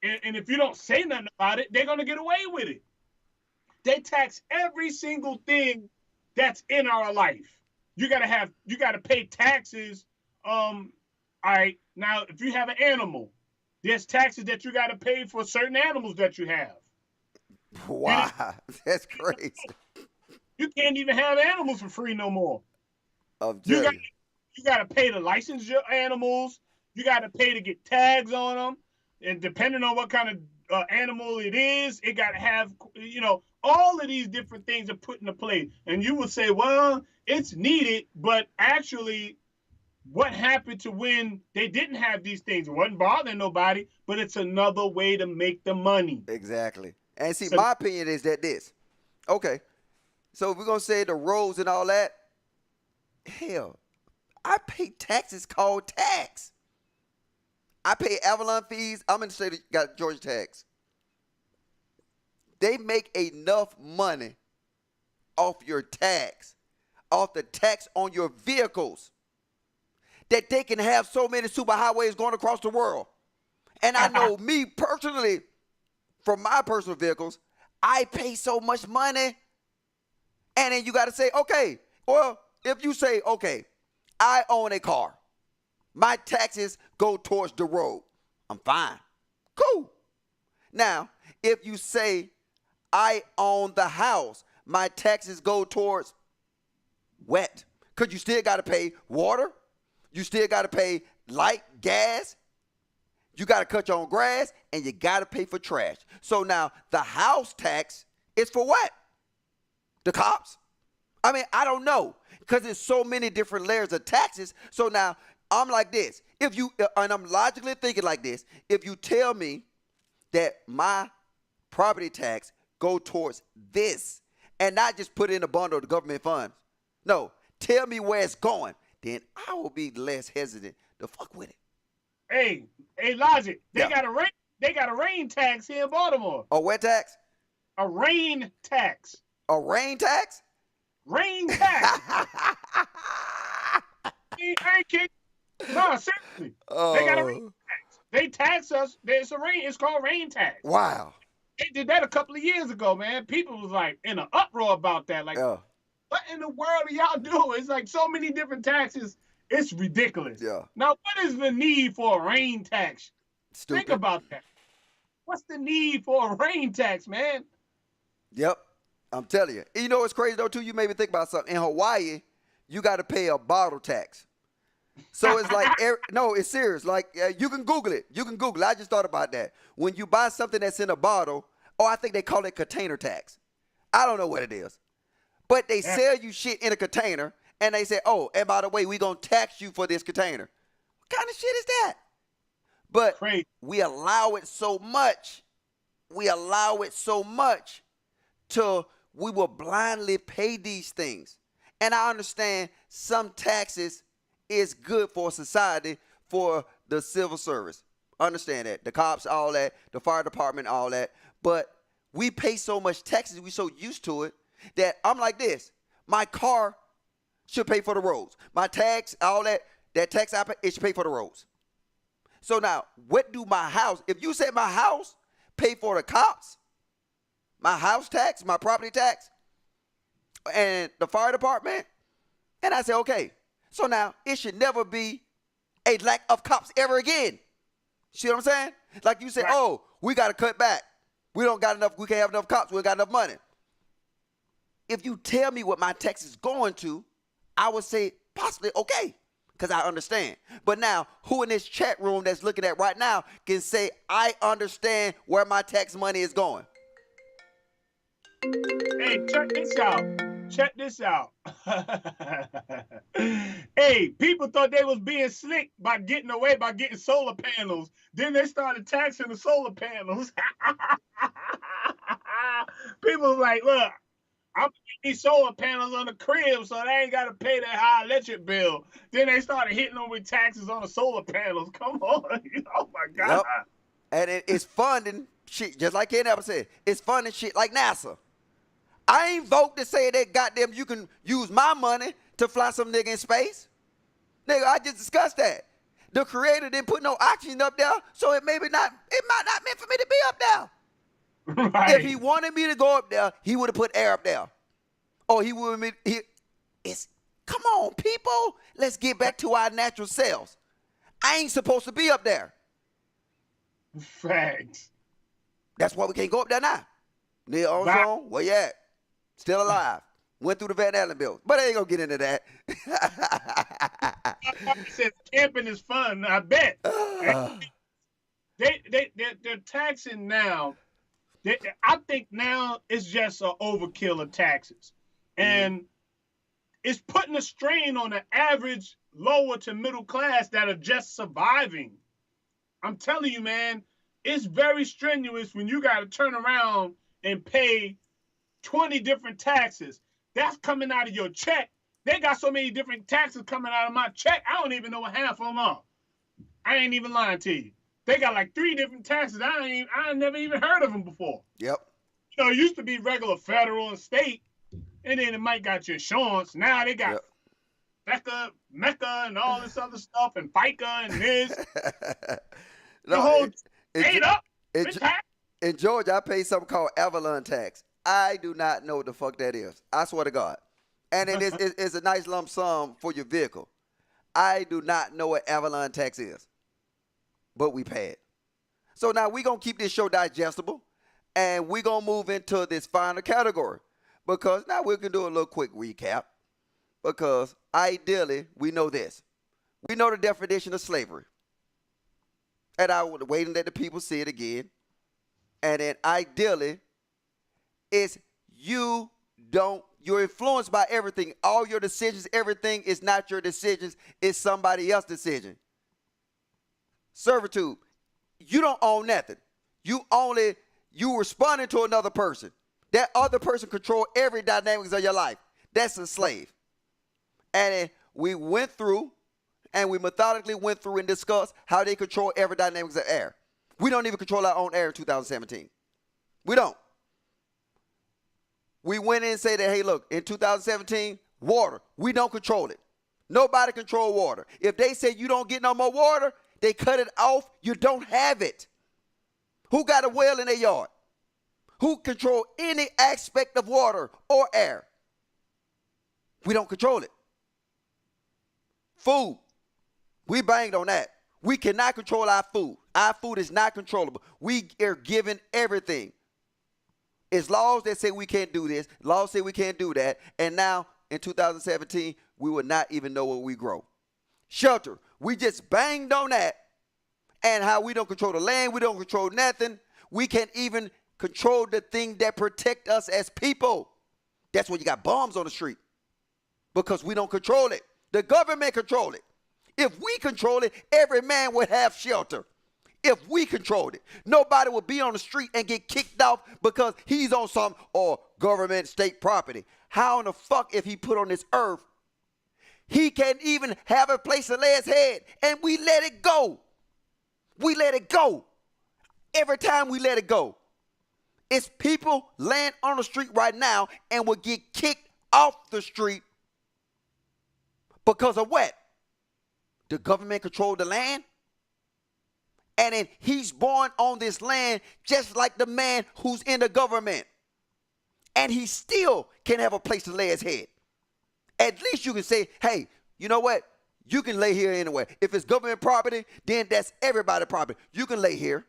and if you don't say nothing about it, they're going to get away with it. They tax every single thing that's in our life. You got to pay taxes. All right, now, if you have an animal, there's taxes that you got to pay for certain animals that you have. Wow, that's crazy. You can't even have animals for free no more. You got to pay to license your animals. You got to pay to get tags on them. And depending on what kind of animal it is, it got to have, all of these different things are put into play. And you would say, well, it's needed, but actually what happened to when they didn't have these things? It wasn't bothering nobody, but it's another way to make the money. Exactly. And see, my opinion is that this. Okay, so if we're going to say the roads and all that, hell, I pay taxes called tax. I pay Avalon fees. I'm in the state of Georgia tax. They make enough money off your tax off the tax on your vehicles that they can have so many superhighways going across the world. And I know me personally, from my personal vehicles, I pay so much money. And then you got to say, okay, well, if you say, okay, I own a car, my taxes go towards the road, I'm fine. Cool. Now, if you say, I own the house, my taxes go towards wet, because you still got to pay water, you still got to pay light, gas, you got to cut your own grass, and you got to pay for trash. So now the house tax is for what? The cops? I mean, I don't know, because there's so many different layers of taxes. So now I'm like this. If you, and I'm logically thinking like this, if you tell me that my property tax go towards this and not just put it in a bundle of the government funds, no, tell me where it's going, then I will be less hesitant to fuck with it. Hey, Logic, Yeah. they got a rain tax here in Baltimore. A wet tax? A rain tax. A rain tax? Rain tax. I ain't kidding. No, seriously. They got a rain tax. They tax us. It's called rain tax. Wow. They did that a couple of years ago, man. People was like in an uproar about that. Like, Yeah. what in the world are y'all doing? It's like so many different taxes. It's ridiculous. Yeah. Now, what is the need for a rain tax? Stupid. Think about that. What's the need for a rain tax, man? Yep. I'm telling you. You know what's crazy though too? You made me think about something. In Hawaii, you got to pay a bottle tax. So it's like, no, it's serious. Like, you can Google it. You can Google it. I just thought about that. When you buy something that's in a bottle, I think they call it container tax. I don't know what it is. But they sell you shit in a container, and they say, oh, and by the way, we're going to tax you for this container. What kind of shit is that? But Crazy. we allow it so much. We allow it so much till we will blindly pay these things. And I understand some taxes is good for society, for the civil service. Understand that. The cops, all that, the fire department, all that. But we pay so much taxes, we so used to it, that I'm like this. My car should pay for the roads. My tax, all that tax I pay, it should pay for the roads. So now, what do my house, if you said my house pay for the cops, my house tax, my property tax, and the fire department, and I say, okay, so now it should never be a lack of cops ever again. See what I'm saying? Like you said, Right. oh, we got to cut back. We don't got enough, we can't have enough cops, we ain't got enough money. If you tell me what my tax is going to, I would say possibly okay, because I understand. But now, who in this chat room that's looking at right now can say, I understand where my tax money is going? Hey, check this out. Check this out. Hey, people thought they was being slick by getting away by getting solar panels. Then they started taxing the solar panels. People was like, look, I'm putting these solar panels on the crib so they ain't got to pay that high electric bill. Then they started hitting them with taxes on the solar panels. Come on. Oh, my God. Yep. And it's funding shit, just like Ken Apple said, it's funding shit like NASA. I ain't vote to say that goddamn you can use my money to fly some nigga in space. Nigga, I just discussed that. The creator didn't put no oxygen up there, so it might not meant for me to be up there. Right. If he wanted me to go up there, he would have put air up there. Or he would have come on, people. Let's get back to our natural selves. I ain't supposed to be up there. Facts. That's why we can't go up there now. Neil Armstrong, where you at? Still alive. Went through the Van Allen bill. But I ain't gonna get into that. I said camping is fun, I bet. They're taxing now. I think now it's just an overkill of taxes. And it's putting a strain on the average lower to middle class that are just surviving. I'm telling you, man, it's very strenuous when you got to turn around and pay 20 different taxes. That's coming out of your check. They got so many different taxes coming out of my check, I don't even know what half of them are. I ain't even lying to you. They got like 3 different taxes. I never even heard of them before. Yep. You know, it used to be regular federal and state, And then it might got your insurance. Now they got Mecca, and all this other stuff, and FICA and this. No, the whole in, paid up. in, in Georgia, I pay something called Avalon tax. I do not know what the fuck that is. I swear to God. And it's a nice lump sum for your vehicle. I do not know what Avalon tax is, but we pay it. So now we're going to keep this show digestible, and we're going to move into this final category, because now we can do a little quick recap, because ideally we know this. We know the definition of slavery. And I was waiting that the people see it again. And then ideally, it's you're influenced by everything. All your decisions, everything is not your decisions. It's somebody else's decision. Servitude. You don't own nothing. You responding to another person. That other person control every dynamics of your life. That's a slave. And then we went through, and we methodically went through and discussed how they control every dynamics of air. We don't even control our own air in 2017. We don't. We went in and said that, hey, look, in 2017, water, we don't control it. Nobody control water. If they say you don't get no more water, they cut it off. You don't have it. Who got a well in their yard? Who control any aspect of water or air? We don't control it. Food. We banged on that. We cannot control our food. Our food is not controllable. We are given everything. It's laws that say we can't do this. Laws say we can't do that. And now, in 2017, we will not even know what we grow. Shelter. We just banged on that. And how we don't control the land. We don't control nothing. We can't even control the thing that protect us as people. That's when you got bombs on the street. Because we don't control it. The government control it. If we control it, every man would have shelter. If we controlled it, nobody would be on the street and get kicked off because he's on some or government state property. How in the fuck, if he put on this earth, he can't even have a place to lay his head, and we let it go. We let it go. Every time we let it go, it's people laying on the street right now and will get kicked off the street because of what? The government controlled the land. And then he's born on this land just like the man who's in the government. And he still can have a place to lay his head. At least you can say, hey, you know what? You can lay here anyway. If it's government property, then that's everybody's property. You can lay here.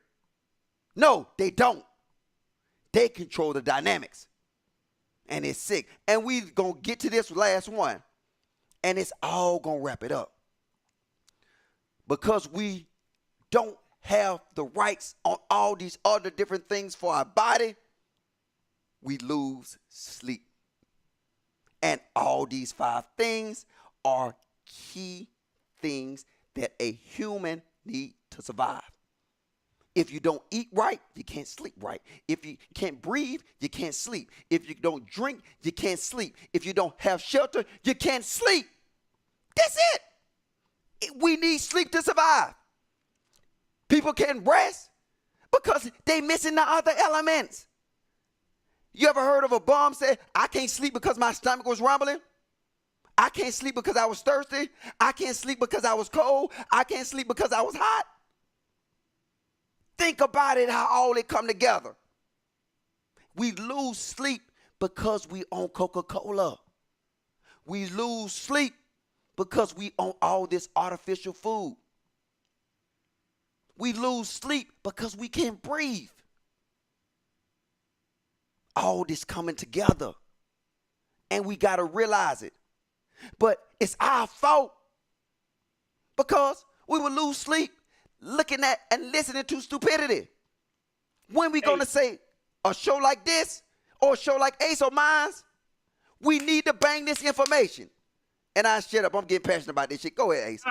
No, they don't. They control the dynamics. And it's sick. And we're going to get to this last one. And it's all going to wrap it up. Because we don't have the rights on all these other different things for our body, we lose sleep. And all these 5 things are key things that a human need to survive. If you don't eat right, you can't sleep right. If you can't breathe, you can't sleep. If you don't drink, you can't sleep. If you don't have shelter, you can't sleep. That's it. We need sleep to survive. People can't rest because they missing the other elements. You ever heard of a bum say, I can't sleep because my stomach was rumbling? I can't sleep because I was thirsty. I can't sleep because I was cold. I can't sleep because I was hot. Think about it, how all it come together. We lose sleep because we own Coca-Cola. We lose sleep because we own all this artificial food. We lose sleep because we can't breathe. All this coming together. And we got to realize it. But it's our fault. Because we will lose sleep looking at and listening to stupidity. When we going to say a show like this or a show like Ace or Minds, we need to bang this information. And I shut up. I'm getting passionate about this shit. Go ahead, Ace.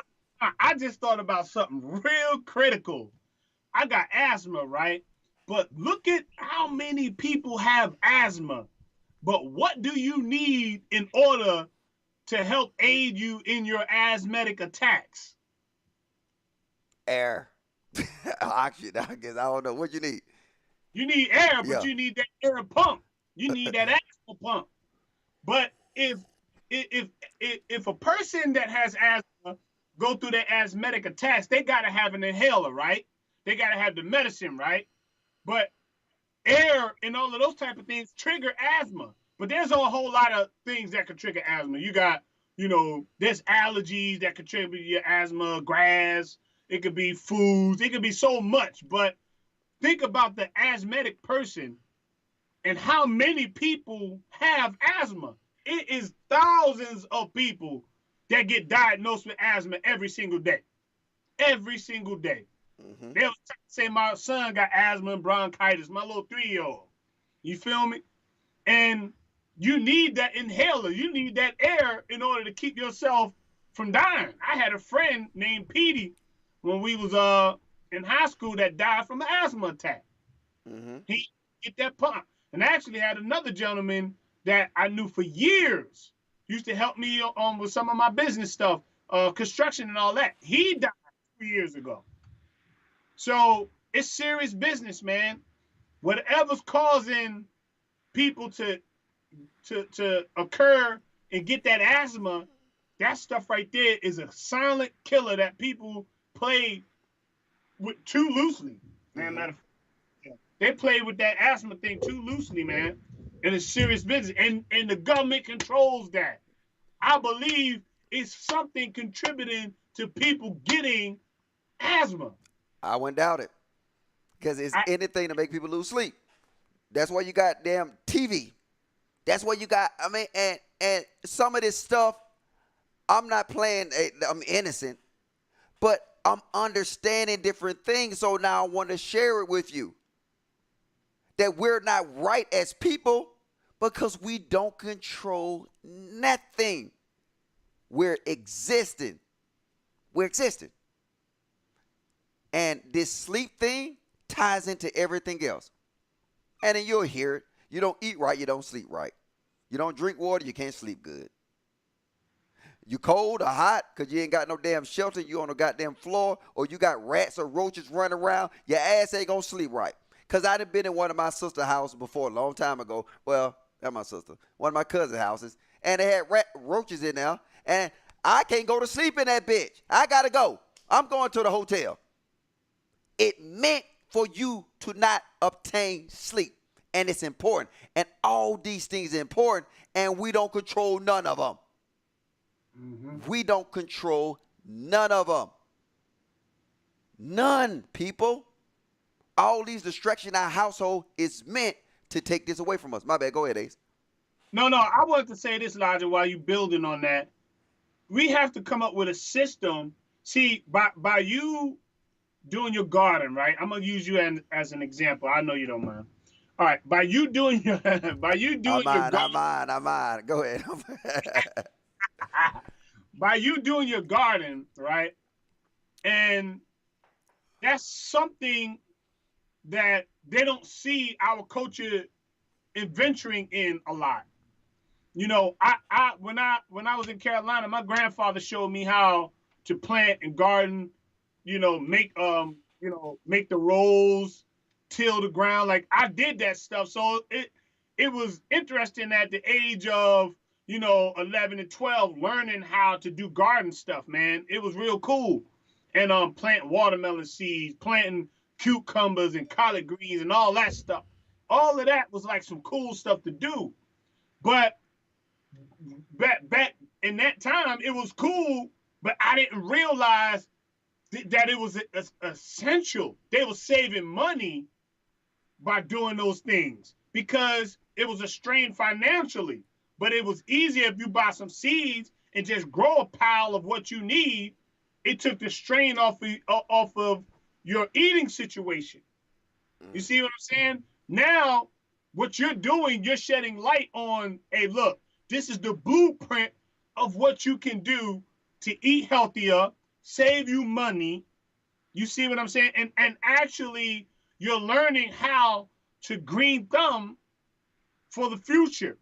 I just thought about something real critical. I got asthma, right? But look at how many people have asthma. But what do you need in order to help aid you in your asthmatic attacks? Air. Oxygen, I guess. I don't know. What you need? You need air, but you need that air pump. You need that asthma pump. But if a person that has asthma go through their asthmatic attacks, they gotta have an inhaler, right? They gotta have the medicine, right? But air and all of those type of things trigger asthma. But there's a whole lot of things that could trigger asthma. You got, there's allergies that contribute to your asthma, grass, it could be foods, it could be so much. But think about the asthmatic person and how many people have asthma. It is thousands of people that get diagnosed with asthma every single day. Every single day. Mm-hmm. They'll say my son got asthma and bronchitis, my little 3-year-old. You feel me? And you need that inhaler. You need that air in order to keep yourself from dying. I had a friend named Petey when we was in high school that died from an asthma attack. Mm-hmm. He get that pump. And I actually had another gentleman that I knew for years, used to help me with some of my business stuff, construction and all that. He died 3 years ago. So it's serious business, man. Whatever's causing people to occur and get that asthma, that stuff right there is a silent killer that people play with too loosely. Man, they play with that asthma thing too loosely, man. And it's serious business. And the government controls that. I believe it's something contributing to people getting asthma. I wouldn't doubt it. Because it's anything to make people lose sleep. That's why you got damn TV. That's why you got, and some of this stuff, I'm not playing, I'm innocent, but I'm understanding different things. So now I want to share it with you. That we're not right as people because we don't control nothing. We're existing. We're existing. And this sleep thing ties into everything else. And then you'll hear it. You don't eat right, you don't sleep right. You don't drink water, you can't sleep good. You cold or hot because you ain't got no damn shelter, you on a goddamn floor, or you got rats or roaches running around, your ass ain't gonna sleep right. Because I done been in one of my sister's houses before a long time ago. Well, that's my sister. One of my cousin's houses. And they had roaches in there. And I can't go to sleep in that bitch. I got to go. I'm going to the hotel. It meant for you to not obtain sleep. And it's important. And all these things are important. And we don't control none of them. Mm-hmm. We don't control none of them. None, people. All these distractions in our household is meant to take this away from us. My bad. Go ahead, Ace. No, I wanted to say this, Elijah, while you building on that. We have to come up with a system. See, by you doing your garden, right? I'm going to use you as an example. I know you don't mind. All right. By you doing your garden. I'm mine. Go ahead. By you doing your garden, right? And that's something that they don't see our culture adventuring in a lot. When I was in Carolina, my grandfather showed me how to plant and garden, make the rows, till the ground. Like I did that stuff. So it was interesting at the age of, 11 and 12, learning how to do garden stuff, man. It was real cool. And planting watermelon seeds, planting cucumbers and collard greens and all that stuff. All of that was like some cool stuff to do. But back in that time, it was cool, but I didn't realize that it was essential. They were saving money by doing those things because it was a strain financially. But it was easier if you buy some seeds and just grow a pile of what you need. It took the strain off of your eating situation. You see what I'm saying? Now, what you're doing, you're shedding light on, hey, look, this is the blueprint of what you can do to eat healthier, save you money. You see what I'm saying? And actually, you're learning how to green thumb for the future.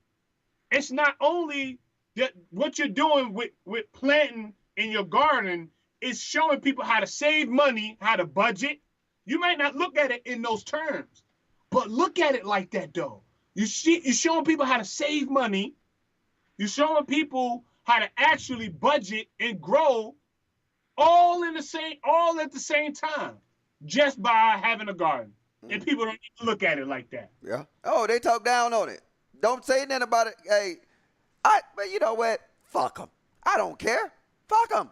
It's not only that what you're doing with planting in your garden is showing people how to save money, how to budget. You might not look at it in those terms, but look at it like that, though. You're showing people how to save money, You're showing people how to actually budget and grow all at the same time, just by having a garden. And people don't even look at it like that. Yeah. Oh, they talk down on it. Don't say nothing about it. Hey, but you know what? Fuck them. I don't care. Fuck them.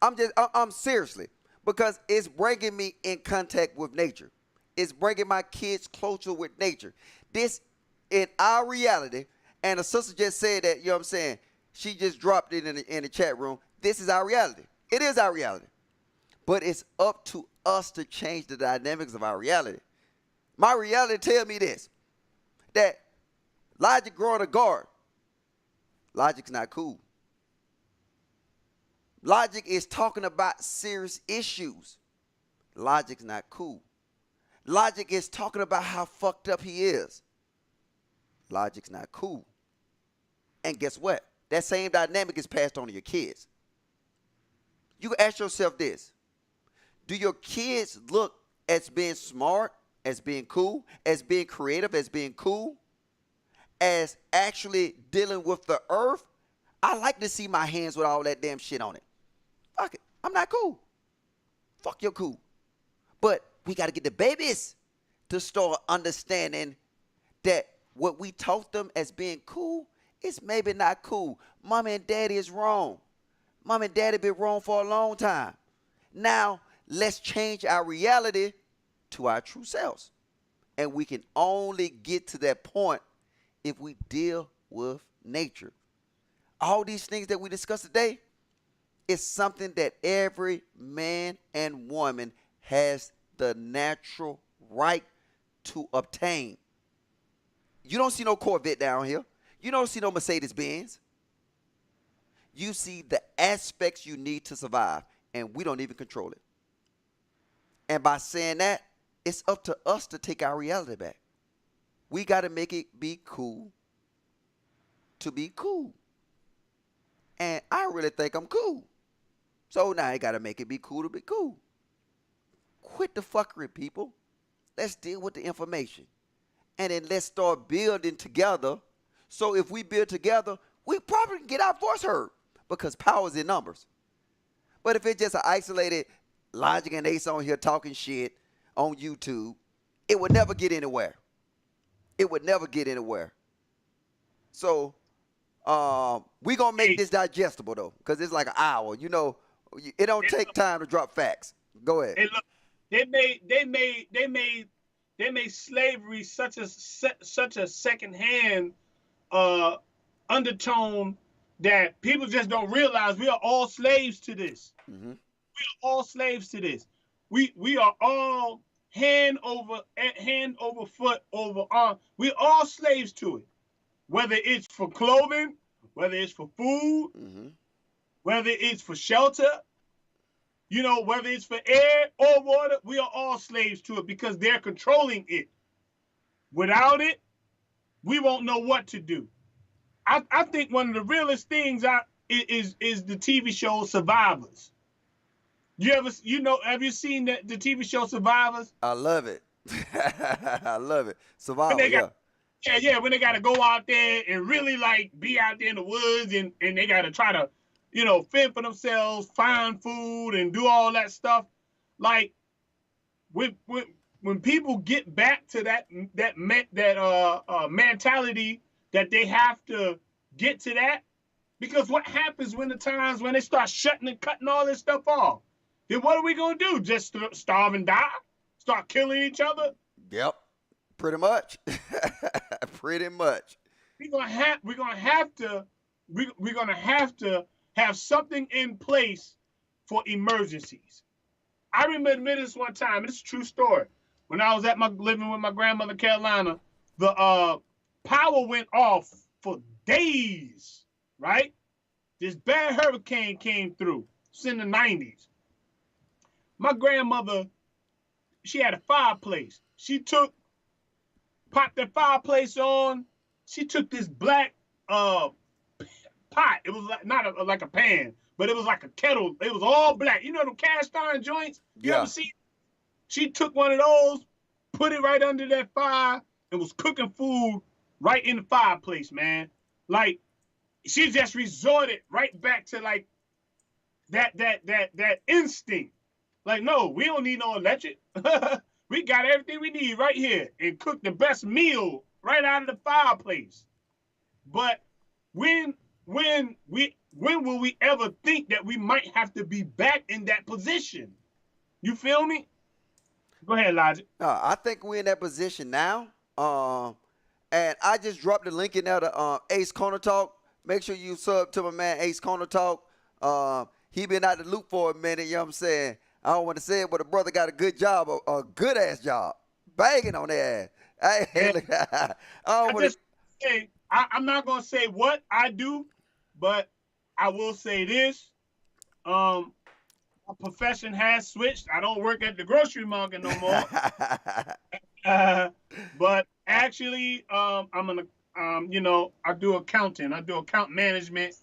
I'm seriously, because it's bringing me in contact with nature. It's bringing my kids closer with nature. This, in our reality, and the sister just said that, you know what I'm saying? She just dropped it in the chat room. This is our reality. It is our reality. But it's up to us to change the dynamics of our reality. My reality tells me this, that Logic growing a garden, Logic's not cool. Logic is talking about serious issues. Logic's not cool. Logic is talking about how fucked up he is. Logic's not cool. And guess what? That same dynamic is passed on to your kids. You can ask yourself this. Do your kids look as being smart, as being cool, as being creative, as being cool, as actually dealing with the earth? I like to see my hands with all that damn shit on it. Fuck it. I'm not cool. Fuck your cool. But we got to get the babies to start understanding that what we taught them as being cool is maybe not cool. Mommy and daddy is wrong. Mom and daddy been wrong for a long time. Now, let's change our reality to our true selves. And we can only get to that point if we deal with nature. All these things that we discussed today is something that every man and woman has the natural right to obtain. You don't see no Corvette down here. You don't see no Mercedes-Benz. You see the aspects you need to survive, and we don't even control it. And by saying that, it's up to us to take our reality back. We got to make it be cool to be cool. And I really think I'm cool. So now I got to make it be cool to be cool. Quit the fuckery, people. Let's deal with the information. And then let's start building together. So if we build together, we probably can get our voice heard, because power is in numbers. But if it's just an isolated Logic and Ace on here talking shit on YouTube, it would never get anywhere. It would never get anywhere. So we going to make this digestible, though, because it's like an hour. You know, it don't take time to drop facts. Go ahead. Hey, look, they made slavery such a secondhand undertone that people just don't realize we are all slaves to this. Mm-hmm. We are all slaves to this. We are all hand over foot over arm. We're all slaves to it. Whether it's for clothing, whether it's for food, mm-hmm. whether it's for shelter, you know, whether it's for air or water, we are all slaves to it because they're controlling it. Without it, we won't know what to do. I think one of the realest things is the TV show Survivors. Have you seen the TV show Survivors? I love it. I love it. Survivors, yeah, when they got to go out there and really like be out there in the woods and they got to try to, you know, fend for themselves, find food and do all that stuff. Like when people get back to that mentality that they have to get to that, because what happens when they start shutting and cutting all this stuff off? Then what are we gonna do? Just starve and die? Start killing each other? Yep, pretty much. Pretty much. We're gonna have to have something in place for emergencies. I remember this one time. It's a true story. When I was living with my grandmother in Carolina, the power went off for days, right? This bad hurricane came through. It's in the 90s. My grandmother, she had a fireplace. She popped that fireplace on. She took this black pot. It was like a pan, but it was like a kettle. It was all black. You know them cast iron joints? You ever see? She took one of those, put it right under that fire, and was cooking food right in the fireplace, man. Like, she just resorted right back to like that instinct. Like, no, we don't need no electric. We got everything we need right here and cook the best meal right out of the fireplace. But when will we ever think that we might have to be back in that position? You feel me? Go ahead, Logic. I think we're in that position now. And I just dropped the link in there to Ace Corner Talk. Make sure you sub to my man Ace Corner Talk. He been out the loop for a minute, you know what I'm saying? I don't want to say it, but the brother got a good job, a good-ass job. Banging on their ass. I'm not going to say what I do, but I will say this. My profession has switched. I don't work at the grocery market no more. But actually, I'm gonna, I do accounting. I do account management,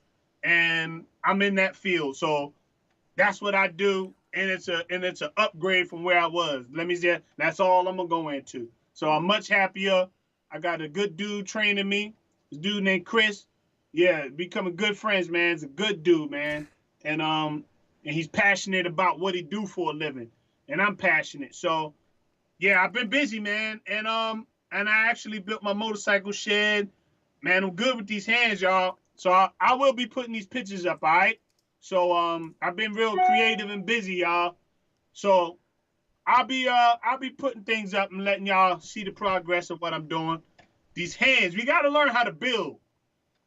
and I'm in that field. So that's what I do, and it's an upgrade from where I was. Let me say that's all I'm gonna go into. So I'm much happier. I got a good dude training me. This dude named Chris. Yeah, becoming good friends, man. He's a good dude, man, and he's passionate about what he do for a living, and I'm passionate. So yeah, I've been busy, man, and I actually built my motorcycle shed. Man, I'm good with these hands, y'all. So I will be putting these pictures up, all right? So I've been real creative and busy, y'all. So I'll be putting things up and letting y'all see the progress of what I'm doing. These hands, we got to learn how to build.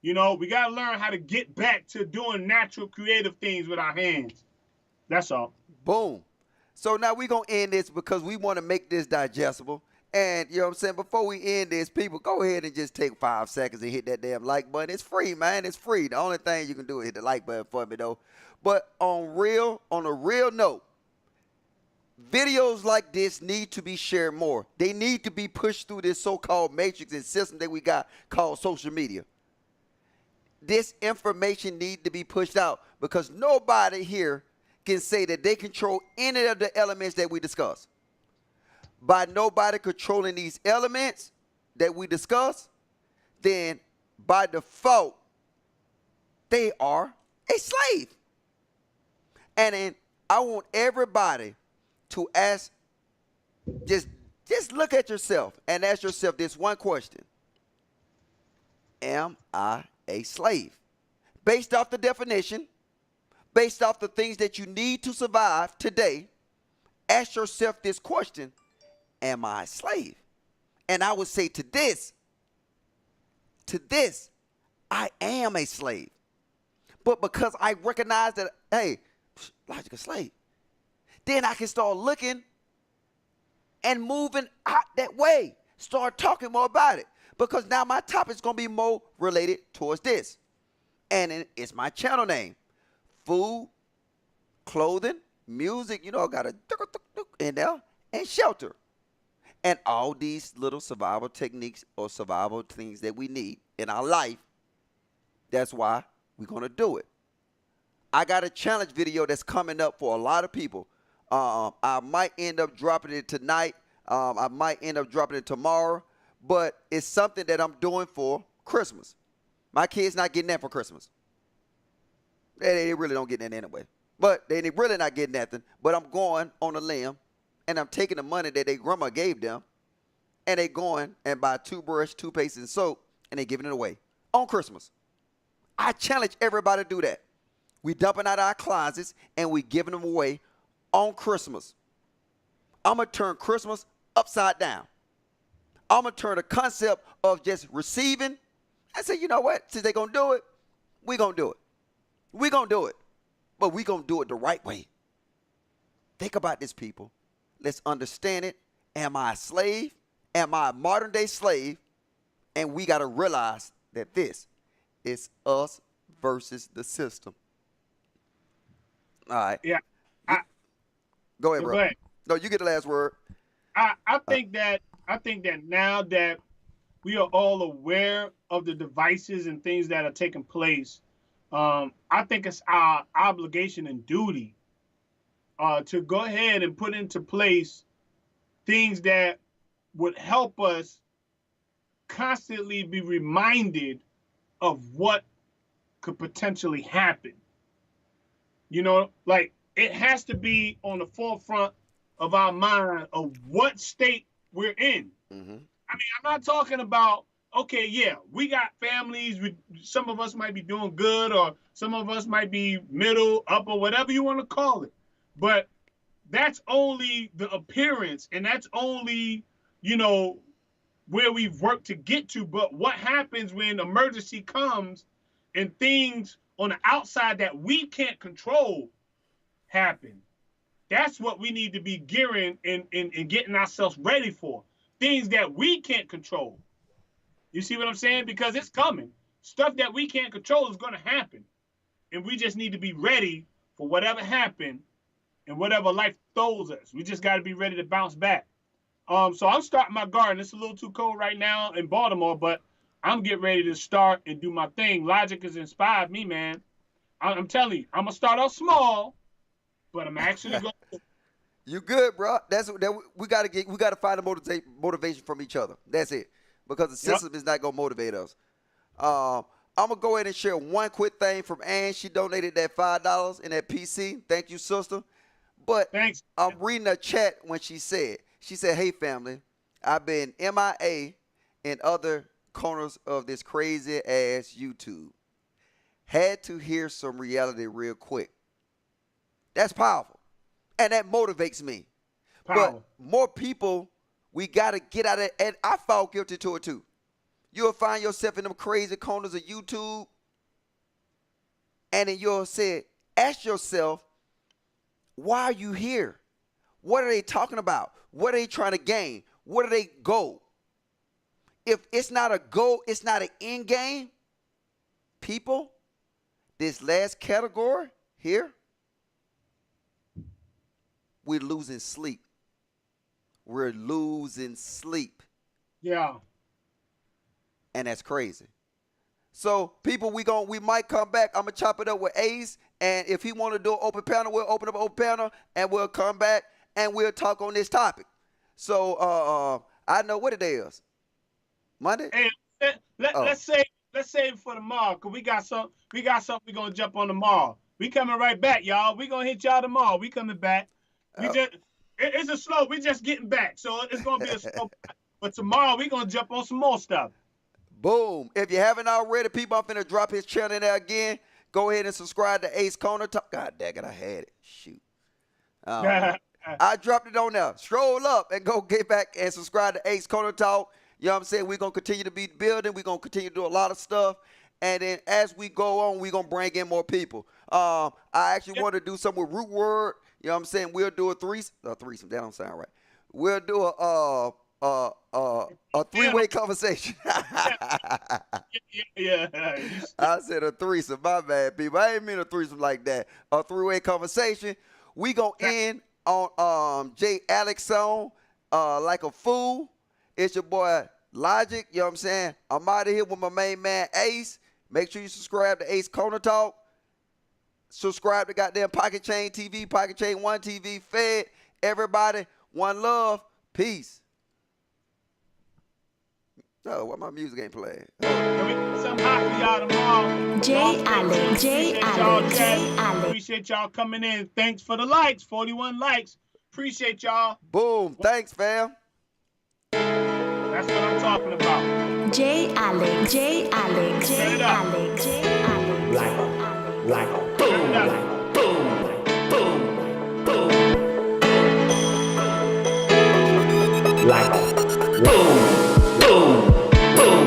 You know, we got to learn how to get back to doing natural creative things with our hands. That's all. Boom. So now we're going to end this because we want to make this digestible. And, you know what I'm saying, before we end this, people, go ahead and just take 5 seconds and hit that damn like button. It's free, man. It's free. The only thing you can do is hit the like button for me, though. But on a real note, videos like this need to be shared more. They need to be pushed through this so-called matrix and system that we got called social media. This information needs to be pushed out because nobody here can say that they control any of the elements that we discuss. By nobody controlling these elements that we discuss, then by default, they are a slave. And then I want everybody to ask, just look at yourself and ask yourself this one question. Am I a slave? Based off the definition, based off the things that you need to survive today, ask yourself this question. Am I a slave? And I would say to this, I am a slave. But because I recognize that, hey, Logic a slave, then I can start looking and moving out that way. Start talking more about it. Because now my topic is going to be more related towards this. And it's my channel name. Food, clothing, music, I got a in there, and shelter. And all these little survival techniques or survival things that we need in our life, that's why we're going to do it. I got a challenge video that's coming up for a lot of people. I might end up dropping it tonight. I might end up dropping it tomorrow. But it's something that I'm doing for Christmas. My kids not getting that for Christmas. They really don't get that anyway. But they really not getting nothing. But I'm going on a limb. And I'm taking the money that their grandma gave them, and they going and buy toothbrush, toothpaste, and soap, and they giving it away on Christmas. I challenge everybody to do that. We dumping out our closets, and we giving them away on Christmas. I'm going to turn Christmas upside down. I'm going to turn the concept of just receiving and say, you know what? Since they're going to do it, we're going to do it. We're going to do it. But we're going to do it the right way. Think about this, people. Let's understand it. Am I a slave? Am I a modern day slave? And we got to realize that this is us versus the system. All right. Yeah. Go ahead, bro. Go ahead. No, you get the last word. I think that now that we are all aware of the devices and things that are taking place, I think it's our obligation and duty to go ahead and put into place things that would help us constantly be reminded of what could potentially happen. You know, like it has to be on the forefront of our mind of what state we're in. Mm-hmm. I mean, I'm not talking about, okay, yeah, we got families. Some of us might be doing good, or some of us might be middle, upper, whatever you want to call it. But that's only the appearance, and that's only, you know, where we've worked to get to. But what happens when emergency comes and things on the outside that we can't control happen? That's what we need to be gearing and getting ourselves ready for. Things that we can't control. You see what I'm saying? Because it's coming. Stuff that we can't control is going to happen. And we just need to be ready for whatever happened and whatever life throws us. We just got to be ready to bounce back. So I'm starting my garden. It's a little too cold right now in Baltimore, but I'm getting ready to start and do my thing. Logic has inspired me, man. I'm telling you, I'm going to start off small, but I'm actually going to. You good, bro? We gotta find a motivation from each other. That's it, because the system is not gonna motivate us. I'm gonna go ahead and share one quick thing from Ann. She donated that $5 in that PC. Thank you, sister. But thanks. I'm reading a chat when she said, "Hey family, I've been MIA in other corners of this crazy ass YouTube. Had to hear some reality real quick." That's powerful. And that motivates me. But more people, we got to get out of it. And I fall guilty to it too. You'll find yourself in them crazy corners of YouTube. And then you'll say, ask yourself, why are you here? What are they talking about? What are they trying to gain? What are they goal? If it's not a goal, it's not an end game. People, this last category here, we're losing sleep. We're losing sleep. Yeah. And that's crazy. So people, we might come back. I'm gonna chop it up with Ace, and if he want to do an open panel, we'll open up an open panel, and we'll come back and we'll talk on this topic. So I know what it is. Monday. Hey, let's save for tomorrow, cause we got something we're gonna jump on tomorrow. We coming right back, y'all. We gonna hit y'all tomorrow. We coming back. It's a slow. We just getting back, so it's gonna be a slow. But tomorrow we gonna jump on some more stuff. Boom! If you haven't already, people, I'm finna drop his channel in there again. Go ahead and subscribe to Ace Corner Talk. God dang it, I had it. Shoot. I dropped it on there. Stroll up and go get back and subscribe to Ace Corner Talk. You know what I'm saying? We're gonna continue to be building. We're gonna continue to do a lot of stuff. And then as we go on, we're gonna bring in more people. I actually want to do something with Root Word. You know what I'm saying? We'll do a threesome. That don't sound right. We'll do a three-way conversation. Yeah. I said a threesome. My bad, people. I ain't mean a threesome like that. A three-way conversation. We gonna end on Jay Alex song, Like a Fool. It's your boy Logic. You know what I'm saying? I'm out of here with my main man Ace. Make sure you subscribe to Ace Corner Talk. Subscribe to goddamn Pocket Chain TV, Pocket Chain 1 TV, Fed. Everybody, one love. Peace. No, why my music ain't playing? Something hot for y'all tomorrow. J Alec. Appreciate y'all coming in. Thanks for the likes. 41 likes. Appreciate y'all. Boom. Thanks, fam. That's what I'm talking about. J Alec. Like boom, like boom, boom, boom. Like boom, boom, boom, boom.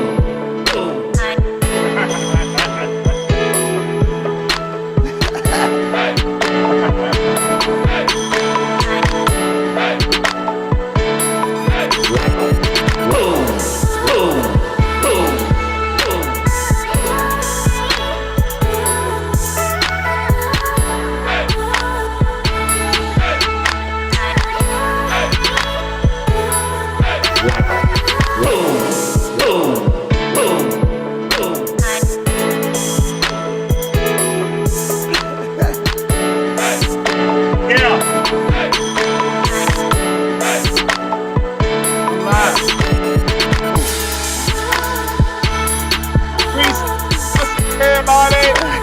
Everybody.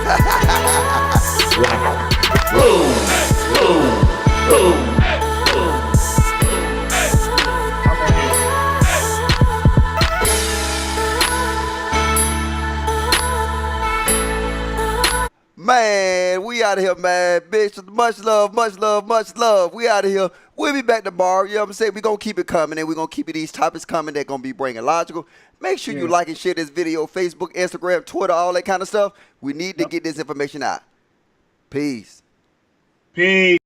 Man, we out of here, man. Bitch, much love, much love, much love. We out of here. We'll be back tomorrow. You know what I'm saying? We're going to keep it coming, and we're going to keep these topics coming. They're going to be bringing logical. Make sure you like and share this video. Facebook, Instagram, Twitter, all that kind of stuff. We need to get this information out. Peace. Peace.